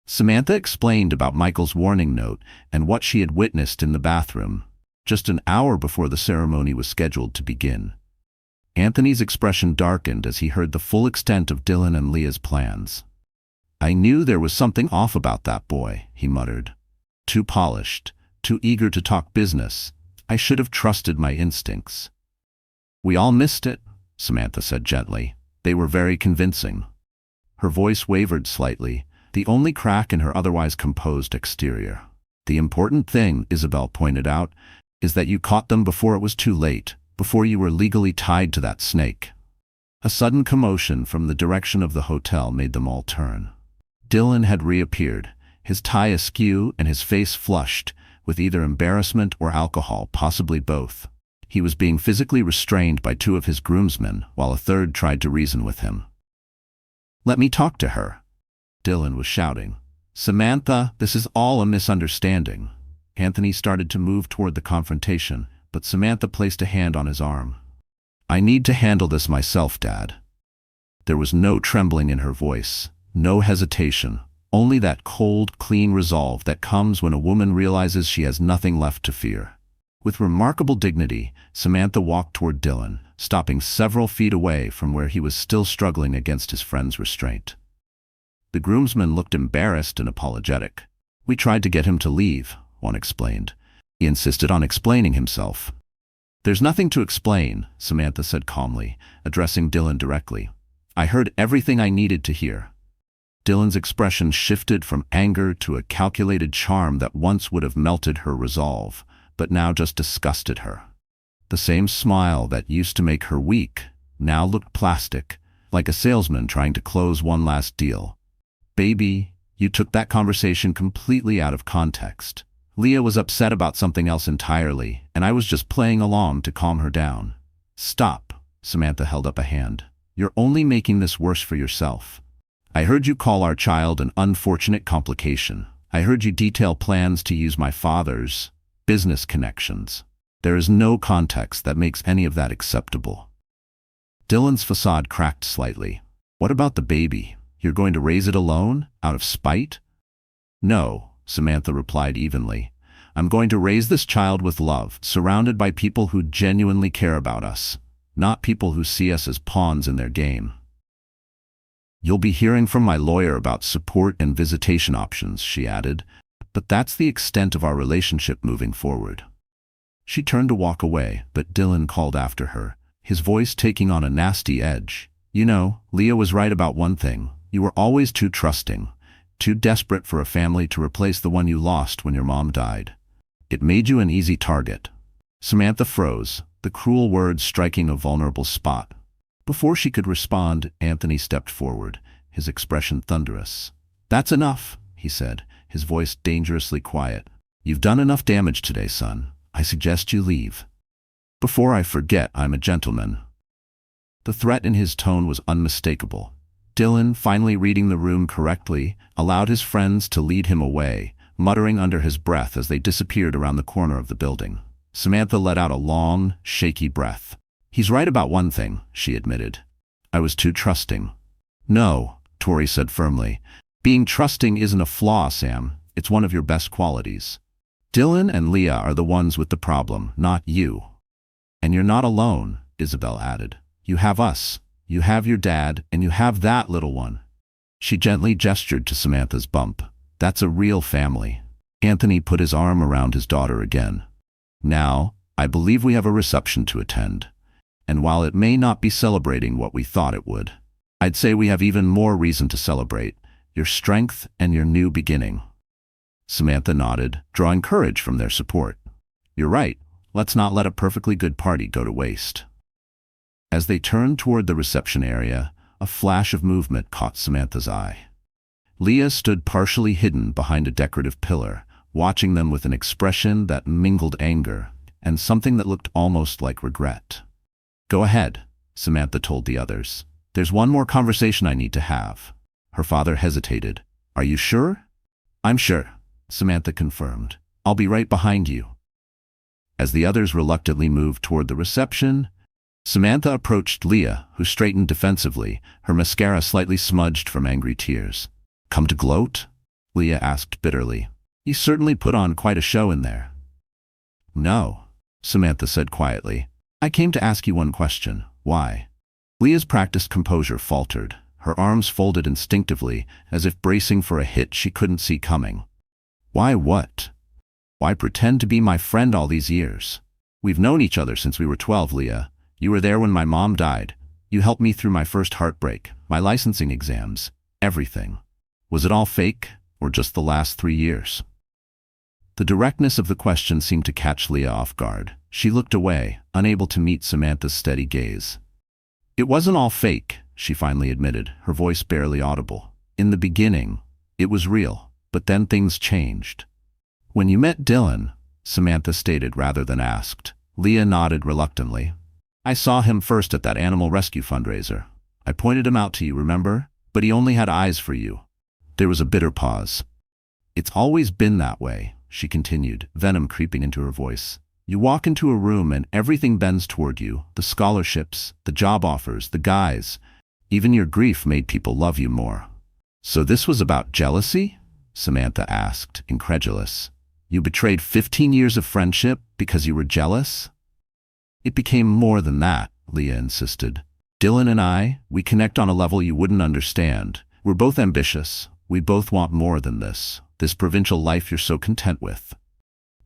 Speaker 1: Samantha explained about Michael's warning note and what she had witnessed in the bathroom, just an hour before the ceremony was scheduled to begin. Anthony's expression darkened as he heard the full extent of Dylan and Leah's plans. "I knew there was something off about that boy," he muttered. "Too polished, too eager to talk business. I should have trusted my instincts." "We all missed it," Samantha said gently. "They were very convincing." Her voice wavered slightly, the only crack in her otherwise composed exterior. "The important thing," Isabel pointed out, "is that you caught them before it was too late, before you were legally tied to that snake." A sudden commotion from the direction of the hotel made them all turn. Dylan had reappeared, his tie askew and his face flushed, with either embarrassment or alcohol, possibly both. He was being physically restrained by two of his groomsmen, while a third tried to reason with him. "Let me talk to her," Dylan was shouting. "Samantha, this is all a misunderstanding." Anthony started to move toward the confrontation, but Samantha placed a hand on his arm. "I need to handle this myself, Dad." There was no trembling in her voice, no hesitation, only that cold, clean resolve that comes when a woman realizes she has nothing left to fear. With remarkable dignity, Samantha walked toward Dylan, stopping several feet away from where he was still struggling against his friend's restraint. The groomsmen looked embarrassed and apologetic. "We tried to get him to leave," one explained. "He insisted on explaining himself." "There's nothing to explain," Samantha said calmly, addressing Dylan directly. "I heard everything I needed to hear." Dylan's expression shifted from anger to a calculated charm that once would have melted her resolve, but now just disgusted her. The same smile that used to make her weak now looked plastic, like a salesman trying to close one last deal. "Baby, you took that conversation completely out of context. Leah was upset about something else entirely, and I was just playing along to calm her down." "Stop," Samantha held up a hand. "You're only making this worse for yourself. I heard you call our child an unfortunate complication. I heard you detail plans to use my father's business connections. There is no context that makes any of that acceptable." Dylan's facade cracked slightly. "What about the baby? You're going to raise it alone, out of spite?" "No," Samantha replied evenly. "I'm going to raise this child with love, surrounded by people who genuinely care about us, not people who see us as pawns in their game." "You'll be hearing from my lawyer about support and visitation options," she added, "but that's the extent of our relationship moving forward." She turned to walk away, but Dylan called after her, his voice taking on a nasty edge. "You know, Leah was right about one thing. You were always too trusting, too desperate for a family to replace the one you lost when your mom died. It made you an easy target. Samantha froze, the cruel words striking a vulnerable spot. Before she could respond, Anthony stepped forward, his expression thunderous. "That's enough," he said, his voice dangerously quiet. "You've done enough damage today, son. I suggest you leave. Before I forget, I'm a gentleman." The threat in his tone was unmistakable. Dylan, finally reading the room correctly, allowed his friends to lead him away, muttering under his breath as they disappeared around the corner of the building. Samantha let out a long, shaky breath. "He's right about one thing," she admitted. "I was too trusting." "No," Tori said firmly. "Being trusting isn't a flaw, Sam. It's one of your best qualities. Dylan and Leah are the ones with the problem, not you. And you're not alone," Isabel added. "You have us. You have your dad, and you have that little one." She gently gestured to Samantha's bump. "That's a real family." Anthony put his arm around his daughter again. "Now, I believe we have a reception to attend. And while it may not be celebrating what we thought it would, I'd say we have even more reason to celebrate your strength and your new beginning." Samantha nodded, drawing courage from their support. "You're right. Let's not let a perfectly good party go to waste." As they turned toward the reception area, a flash of movement caught Samantha's eye. Leah stood partially hidden behind a decorative pillar, watching them with an expression that mingled anger and something that looked almost like regret. "Go ahead," Samantha told the others. "There's one more conversation I need to have." Her father hesitated. "Are you sure?" "I'm sure," Samantha confirmed. "I'll be right behind you." As the others reluctantly moved toward the reception, Samantha approached Leah, who straightened defensively, her mascara slightly smudged from angry tears. "Come to gloat?" Leah asked bitterly. "You certainly put on quite a show in there." "No," Samantha said quietly. "I came to ask you one question. Why?" Leah's practiced composure faltered, her arms folded instinctively, as if bracing for a hit she couldn't see coming. "Why what? Why pretend to be my friend all these years? We've known each other since we were 12, Leah. You were there when my mom died. You helped me through my first heartbreak, my licensing exams, everything. Was it all fake, or just the last 3 years?" The directness of the question seemed to catch Leah off guard. She looked away, unable to meet Samantha's steady gaze. "It wasn't all fake," she finally admitted, her voice barely audible. "In the beginning, it was real, but then things changed." "When you met Dylan," Samantha stated rather than asked. Leah nodded reluctantly. "I saw him first at that animal rescue fundraiser. I pointed him out to you, remember? But he only had eyes for you." There was a bitter pause. "It's always been that way," she continued, venom creeping into her voice. "You walk into a room and everything bends toward you, the scholarships, the job offers, the guys. Even your grief made people love you more." "So this was about jealousy?" Samantha asked, incredulous. "You betrayed 15 years of friendship because you were jealous?" "It became more than that," Leah insisted. "Dylan and I, we connect on a level you wouldn't understand. We're both ambitious. We both want more than this provincial life you're so content with."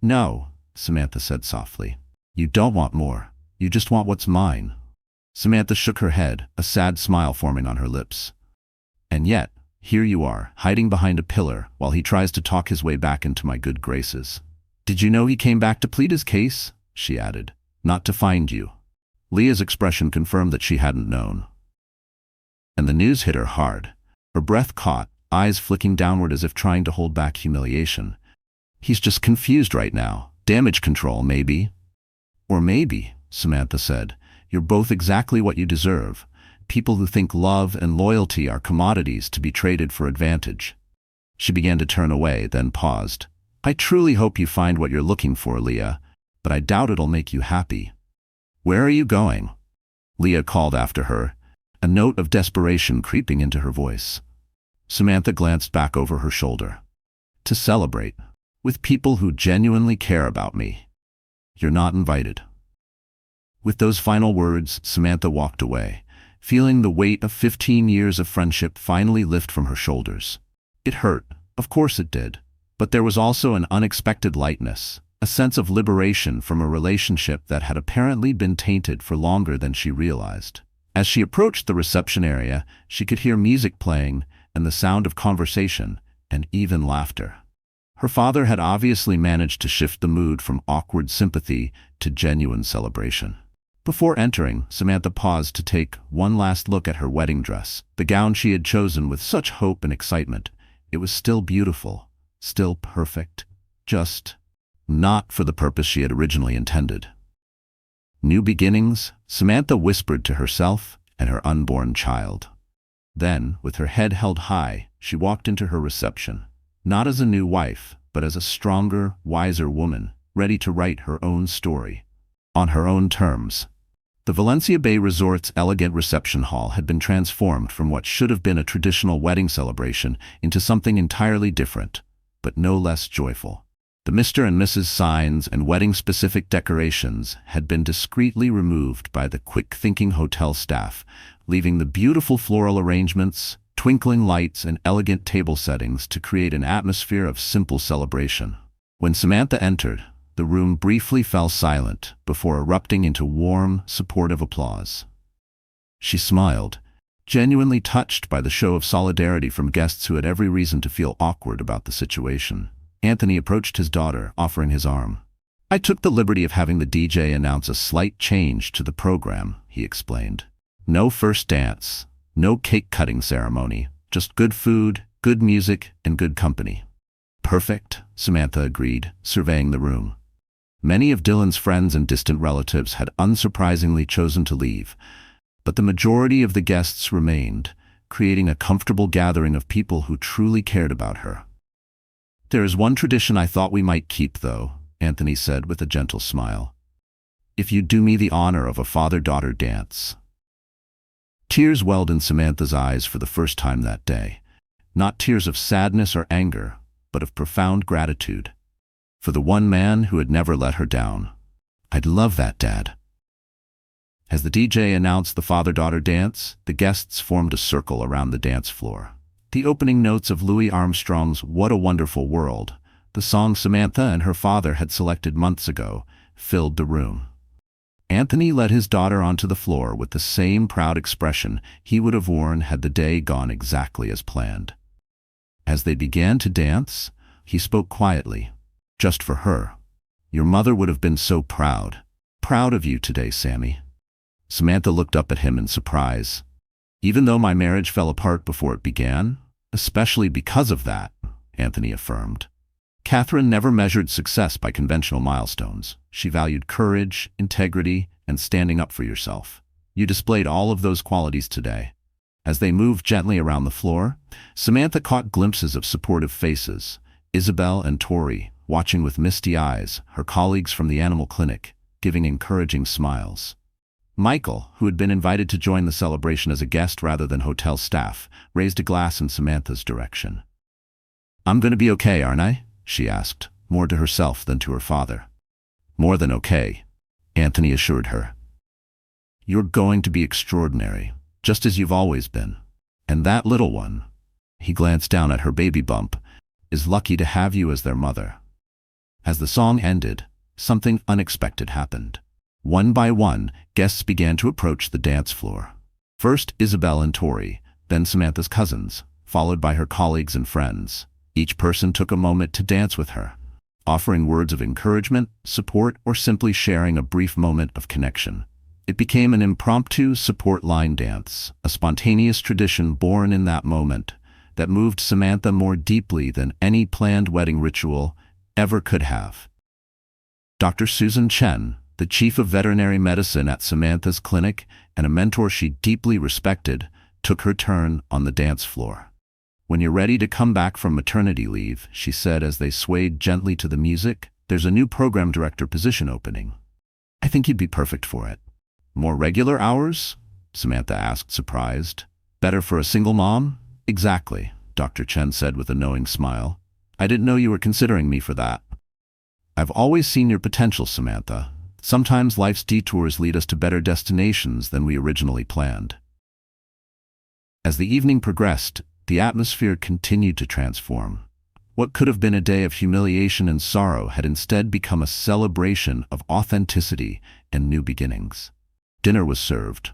Speaker 1: "No," Samantha said softly. "You don't want more. You just want what's mine." Samantha shook her head, a sad smile forming on her lips. "And yet, here you are, hiding behind a pillar, while he tries to talk his way back into my good graces. Did you know he came back to plead his case?" she added. "Not to find you." Leah's expression confirmed that she hadn't known. And the news hit her hard. Her breath caught, eyes flicking downward as if trying to hold back humiliation. "He's just confused right now. Damage control, maybe." "Or maybe," Samantha said, "you're both exactly what you deserve. People who think love and loyalty are commodities to be traded for advantage." She began to turn away, then paused. "I truly hope you find what you're looking for, Leah, but I doubt it'll make you happy." "Where are you going?" Leah called after her, a note of desperation creeping into her voice. Samantha glanced back over her shoulder. "To celebrate. With people who genuinely care about me. You're not invited." With those final words, Samantha walked away, feeling the weight of 15 years of friendship finally lift from her shoulders. It hurt, of course it did, but there was also an unexpected lightness, a sense of liberation from a relationship that had apparently been tainted for longer than she realized. As she approached the reception area, she could hear music playing and the sound of conversation, and even laughter. Her father had obviously managed to shift the mood from awkward sympathy to genuine celebration. Before entering, Samantha paused to take one last look at her wedding dress, the gown she had chosen with such hope and excitement. It was still beautiful, still perfect, just not for the purpose she had originally intended. New beginnings, Samantha whispered to herself and her unborn child. Then, with her head held high, she walked into her reception, not as a new wife, but as a stronger, wiser woman, ready to write her own story, on her own terms. The Valencia Bay Resort's elegant reception hall had been transformed from what should have been a traditional wedding celebration into something entirely different, but no less joyful. The Mr. and Mrs. signs and wedding-specific decorations had been discreetly removed by the quick-thinking hotel staff, leaving the beautiful floral arrangements, twinkling lights, and elegant table settings to create an atmosphere of simple celebration. When Samantha entered, the room briefly fell silent before erupting into warm, supportive applause. She smiled, genuinely touched by the show of solidarity from guests who had every reason to feel awkward about the situation. Anthony approached his daughter, offering his arm. "I took the liberty of having the DJ announce a slight change to the program," he explained. "No first dance, no cake-cutting ceremony, just good food, good music, and good company." "Perfect," Samantha agreed, surveying the room. Many of Dylan's friends and distant relatives had unsurprisingly chosen to leave, but the majority of the guests remained, creating a comfortable gathering of people who truly cared about her. "There is one tradition I thought we might keep, though," Anthony said with a gentle smile. "If you do me the honor of a father-daughter dance." Tears welled in Samantha's eyes for the first time that day. Not tears of sadness or anger, but of profound gratitude. For the one man who had never let her down. "I'd love that, Dad." As the DJ announced the father-daughter dance, the guests formed a circle around the dance floor. The opening notes of Louis Armstrong's "What a Wonderful World," the song Samantha and her father had selected months ago, filled the room. Anthony led his daughter onto the floor with the same proud expression he would have worn had the day gone exactly as planned. As they began to dance, he spoke quietly. "Just for her. Your mother would have been so proud. Proud of you today, Sammy." Samantha looked up at him in surprise. "Even though my marriage fell apart before it began, especially because of that," Anthony affirmed. Catherine never measured success by conventional milestones. She valued courage, integrity, and standing up for yourself. You displayed all of those qualities today. As they moved gently around the floor, Samantha caught glimpses of supportive faces. Isabel and Tori, watching with misty eyes, her colleagues from the animal clinic, giving encouraging smiles. Michael, who had been invited to join the celebration as a guest rather than hotel staff, raised a glass in Samantha's direction. "I'm going to be okay, aren't I?" she asked, more to herself than to her father. "More than okay," Anthony assured her. "You're going to be extraordinary, just as you've always been. And that little one," he glanced down at her baby bump, "is lucky to have you as their mother." As the song ended, something unexpected happened. One by one, guests began to approach the dance floor. First Isabel and Tori, then Samantha's cousins, followed by her colleagues and friends. Each person took a moment to dance with her, offering words of encouragement, support, or simply sharing a brief moment of connection. It became an impromptu support line dance, a spontaneous tradition born in that moment that moved Samantha more deeply than any planned wedding ritual ever could have. Dr. Susan Chen, the chief of veterinary medicine at Samantha's clinic and a mentor she deeply respected, took her turn on the dance floor. "When you're ready to come back from maternity leave," she said as they swayed gently to the music, "there's a new program director position opening. I think you'd be perfect for it." "More regular hours?" Samantha asked, surprised. "Better for a single mom?" "Exactly," Dr. Chen said with a knowing smile. "I didn't know you were considering me for that." "I've always seen your potential, Samantha. Sometimes life's detours lead us to better destinations than we originally planned." As the evening progressed, the atmosphere continued to transform. What could have been a day of humiliation and sorrow had instead become a celebration of authenticity and new beginnings. Dinner was served.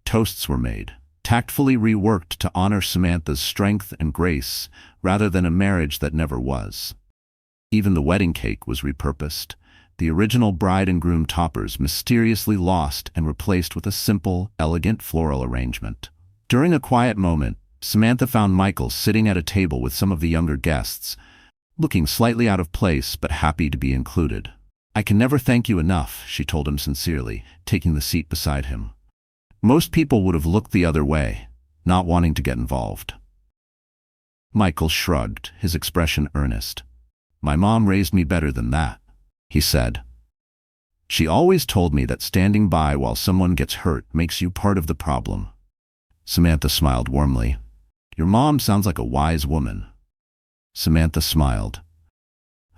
Speaker 1: Toasts were made, tactfully reworked to honor Samantha's strength and grace rather than a marriage that never was. Even the wedding cake was repurposed. The original bride and groom toppers mysteriously lost and replaced with a simple, elegant floral arrangement. During a quiet moment, Samantha found Michael sitting at a table with some of the younger guests, looking slightly out of place but happy to be included. "I can never thank you enough," she told him sincerely, taking the seat beside him. Most people would have looked the other way, not wanting to get involved. Michael shrugged, his expression earnest. "My mom raised me better than that," he said. "She always told me that standing by while someone gets hurt makes you part of the problem." Samantha smiled warmly. "Your mom sounds like a wise woman." Samantha smiled.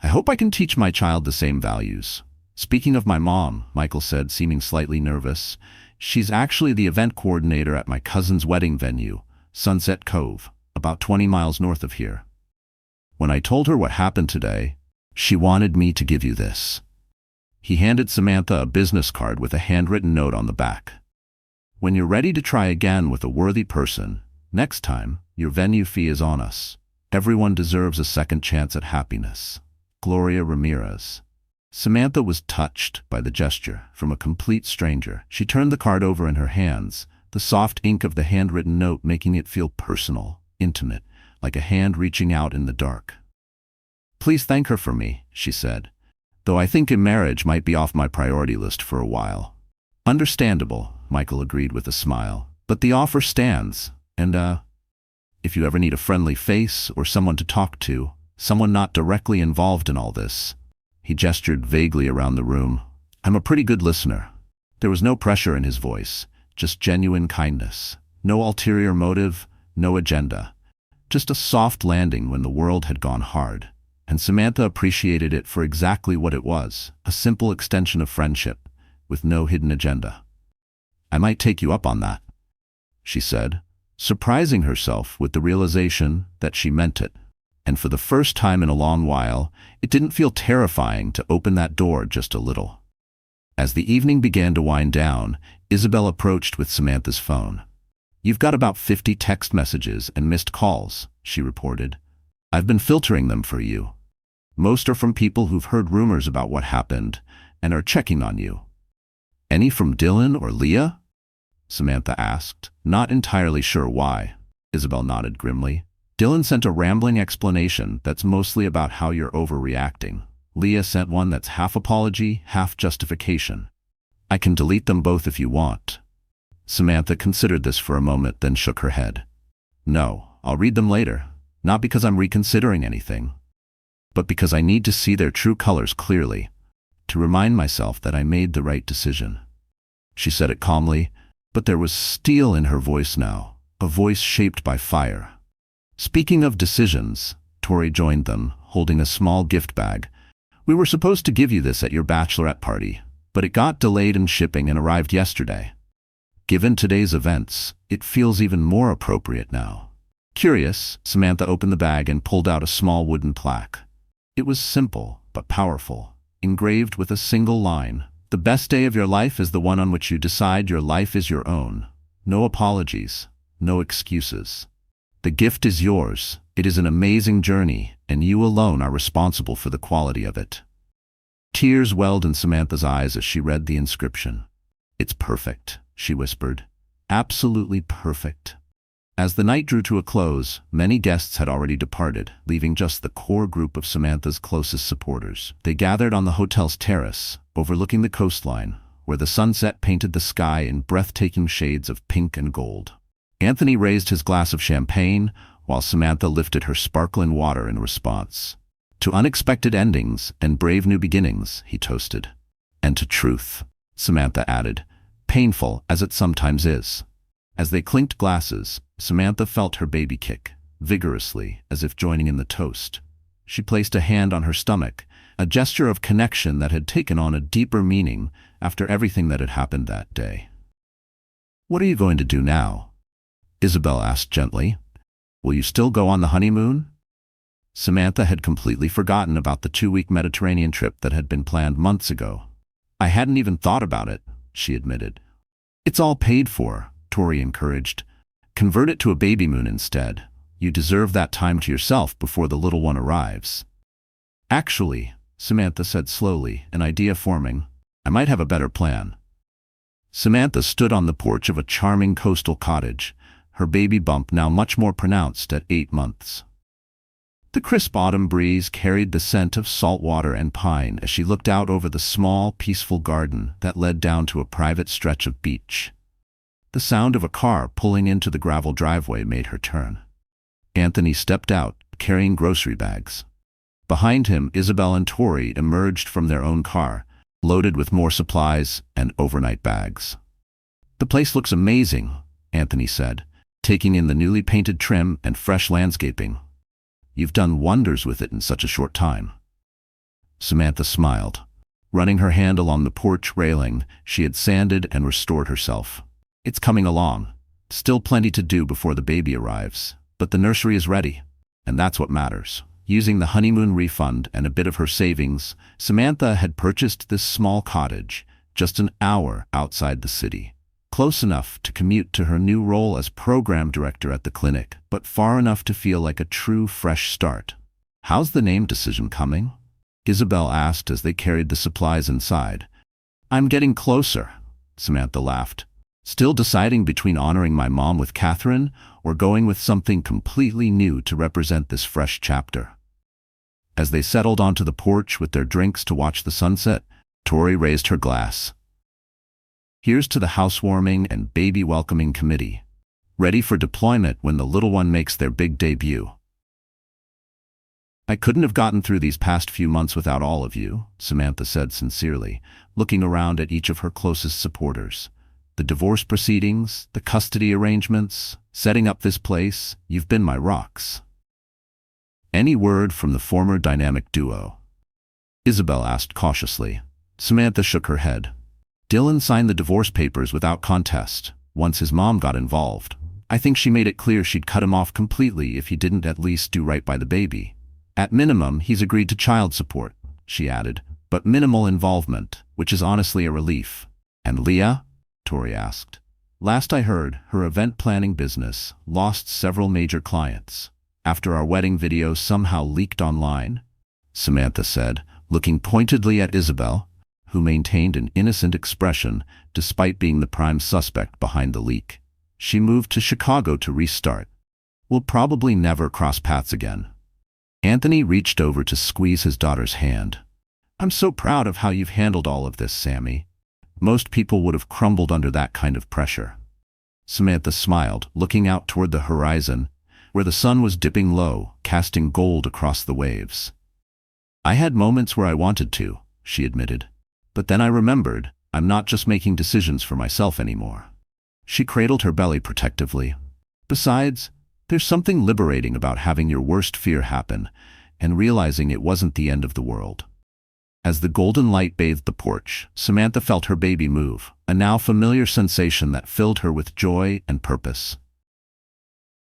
Speaker 1: "I hope I can teach my child the same values." "Speaking of my mom," Michael said, seeming slightly nervous, "she's actually the event coordinator at my cousin's wedding venue, Sunset Cove, about 20 miles north of here. When I told her what happened today, she wanted me to give you this." He handed Samantha a business card with a handwritten note on the back. "When you're ready to try again with a worthy person, next time, your venue fee is on us. Everyone deserves a second chance at happiness. Gloria Ramirez." Samantha was touched by the gesture from a complete stranger. She turned the card over in her hands, the soft ink of the handwritten note making it feel personal, intimate, like a hand reaching out in the dark. "Please thank her for me," she said, "though I think a marriage might be off my priority list for a while." "Understandable," Michael agreed with a smile, "but the offer stands, and if you ever need a friendly face or someone to talk to, someone not directly involved in all this." He gestured vaguely around the room. "I'm a pretty good listener." There was no pressure in his voice, just genuine kindness. No ulterior motive, no agenda. Just a soft landing when the world had gone hard. And Samantha appreciated it for exactly what it was, a simple extension of friendship, with no hidden agenda. "I might take you up on that," she said, surprising herself with the realization that she meant it. And for the first time in a long while, it didn't feel terrifying to open that door just a little. As the evening began to wind down, Isabel approached with Samantha's phone. "You've got about 50 text messages and missed calls," she reported. "I've been filtering them for you. Most are from people who've heard rumors about what happened and are checking on you." "Any from Dylan or Leah?" Samantha asked, not entirely sure why. Isabel nodded grimly. "Dylan sent a rambling explanation that's mostly about how you're overreacting. Leah sent one that's half apology, half justification. I can delete them both if you want." Samantha considered this for a moment, then shook her head. "No, I'll read them later, not because I'm reconsidering anything, but because I need to see their true colors clearly, to remind myself that I made the right decision." She said it calmly, but there was steel in her voice now, a voice shaped by fire. "Speaking of decisions," Tori joined them, holding a small gift bag. "We were supposed to give you this at your bachelorette party, but it got delayed in shipping and arrived yesterday. Given today's events, it feels even more appropriate now." Curious, Samantha opened the bag and pulled out a small wooden plaque. It was simple, but powerful, engraved with a single line. "The best day of your life is the one on which you decide your life is your own. No apologies, no excuses. The gift is yours. It is an amazing journey, and you alone are responsible for the quality of it." Tears welled in Samantha's eyes as she read the inscription. "It's perfect," she whispered. "Absolutely perfect." As the night drew to a close, many guests had already departed, leaving just the core group of Samantha's closest supporters. They gathered on the hotel's terrace, overlooking the coastline, where the sunset painted the sky in breathtaking shades of pink and gold. Anthony raised his glass of champagne, while Samantha lifted her sparkling water in response. "To unexpected endings and brave new beginnings," he toasted. "And to truth," Samantha added, "painful as it sometimes is." As they clinked glasses, Samantha felt her baby kick, vigorously, as if joining in the toast. She placed a hand on her stomach, a gesture of connection that had taken on a deeper meaning after everything that had happened that day. "What are you going to do now?" Isabel asked gently. "Will you still go on the honeymoon?" Samantha had completely forgotten about the 2-week Mediterranean trip that had been planned months ago. "I hadn't even thought about it," she admitted. "It's all paid for," Tori encouraged. "Convert it to a baby moon instead. You deserve that time to yourself before the little one arrives." Actually, Samantha said slowly, an idea forming. I might have a better plan. Samantha stood on the porch of a charming coastal cottage, her baby bump now much more pronounced at 8 months. The crisp autumn breeze carried the scent of salt water and pine as she looked out over the small, peaceful garden that led down to a private stretch of beach. The sound of a car pulling into the gravel driveway made her turn. Anthony stepped out, carrying grocery bags. Behind him, Isabel and Tori emerged from their own car, loaded with more supplies and overnight bags. "The place looks amazing," Anthony said, taking in the newly painted trim and fresh landscaping. "You've done wonders with it in such a short time." Samantha smiled. Running her hand along the porch railing, she had sanded and restored herself. "It's coming along. Still plenty to do before the baby arrives, but the nursery is ready, and that's what matters." Using the honeymoon refund and a bit of her savings, Samantha had purchased this small cottage, just an hour outside the city. Close enough to commute to her new role as program director at the clinic, but far enough to feel like a true fresh start. "How's the name decision coming?" Isabel asked as they carried the supplies inside. "I'm getting closer," Samantha laughed. "Still deciding between honoring my mom with Catherine or going with something completely new to represent this fresh chapter." As they settled onto the porch with their drinks to watch the sunset, Tori raised her glass. "Here's to the housewarming and baby welcoming committee, ready for deployment when the little one makes their big debut." "I couldn't have gotten through these past few months without all of you," Samantha said sincerely, looking around at each of her closest supporters. "The divorce proceedings, the custody arrangements, setting up this place, you've been my rocks." "Any word from the former dynamic duo?" Isabel asked cautiously. Samantha shook her head. "Dylan signed the divorce papers without contest, once his mom got involved. I think she made it clear she'd cut him off completely if he didn't at least do right by the baby. At minimum, he's agreed to child support," she added, "but minimal involvement, which is honestly a relief." "And Leah?" Tori asked. "Last I heard, her event planning business lost several major clients after our wedding video somehow leaked online," Samantha said, looking pointedly at Isabel, who maintained an innocent expression despite being the prime suspect behind the leak. "She moved to Chicago to restart. We'll probably never cross paths again." Anthony reached over to squeeze his daughter's hand. "I'm so proud of how you've handled all of this, Sammy. Most people would have crumbled under that kind of pressure." Samantha smiled, looking out toward the horizon, where the sun was dipping low, casting gold across the waves. "I had moments where I wanted to," she admitted. "But then I remembered, I'm not just making decisions for myself anymore." She cradled her belly protectively. "Besides, there's something liberating about having your worst fear happen and realizing it wasn't the end of the world." As the golden light bathed the porch, Samantha felt her baby move, a now familiar sensation that filled her with joy and purpose.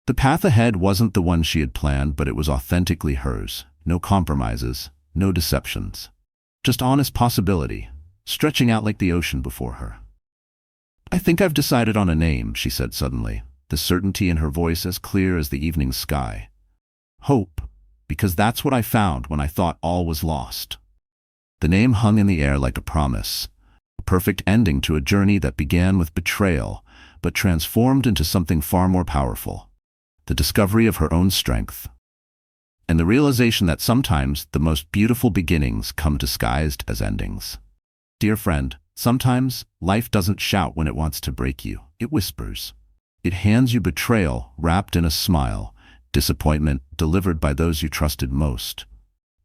Speaker 1: The path ahead wasn't the one she had planned, but it was authentically hers. No compromises, no deceptions. Just honest possibility, stretching out like the ocean before her. "I think I've decided on a name," she said suddenly, the certainty in her voice as clear as the evening sky. "Hope, because that's what I found when I thought all was lost." The name hung in the air like a promise, a perfect ending to a journey that began with betrayal, but transformed into something far more powerful. The discovery of her own strength, and the realization that sometimes the most beautiful beginnings come disguised as endings. Dear friend, sometimes life doesn't shout when it wants to break you, it whispers. It hands you betrayal wrapped in a smile, disappointment delivered by those you trusted most.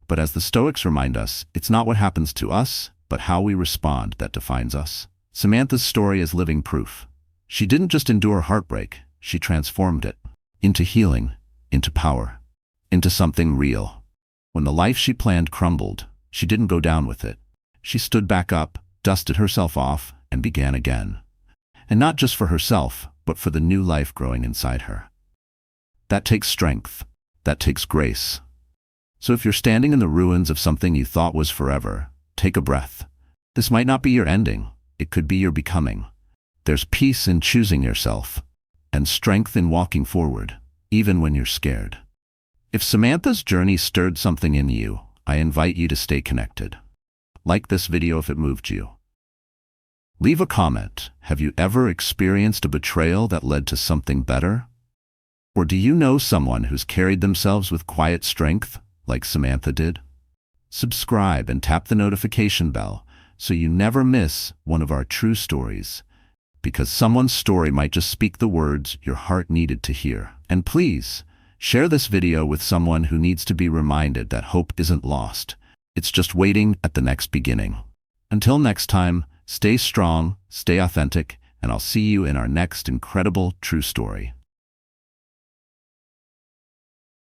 Speaker 1: But as the Stoics remind us, it's not what happens to us, but how we respond that defines us. Samantha's story is living proof. She didn't just endure heartbreak, she transformed it into healing, into power, into something real. When the life she planned crumbled, she didn't go down with it. She stood back up, dusted herself off, and began again. And not just for herself, but for the new life growing inside her. That takes strength. That takes grace. So if you're standing in the ruins of something you thought was forever, take a breath. This might not be your ending. It could be your becoming. There's peace in choosing yourself, and strength in walking forward, even when you're scared. If Samantha's journey stirred something in you, I invite you to stay connected. Like this video if it moved you. Leave a comment. Have you ever experienced a betrayal that led to something better? Or do you know someone who's carried themselves with quiet strength, like Samantha did? Subscribe and tap the notification bell so you never miss one of our true stories, because someone's story might just speak the words your heart needed to hear. And please, share this video with someone who needs to be reminded that hope isn't lost. It's just waiting at the next beginning. Until next time, stay strong, stay authentic, and I'll see you in our next incredible true story.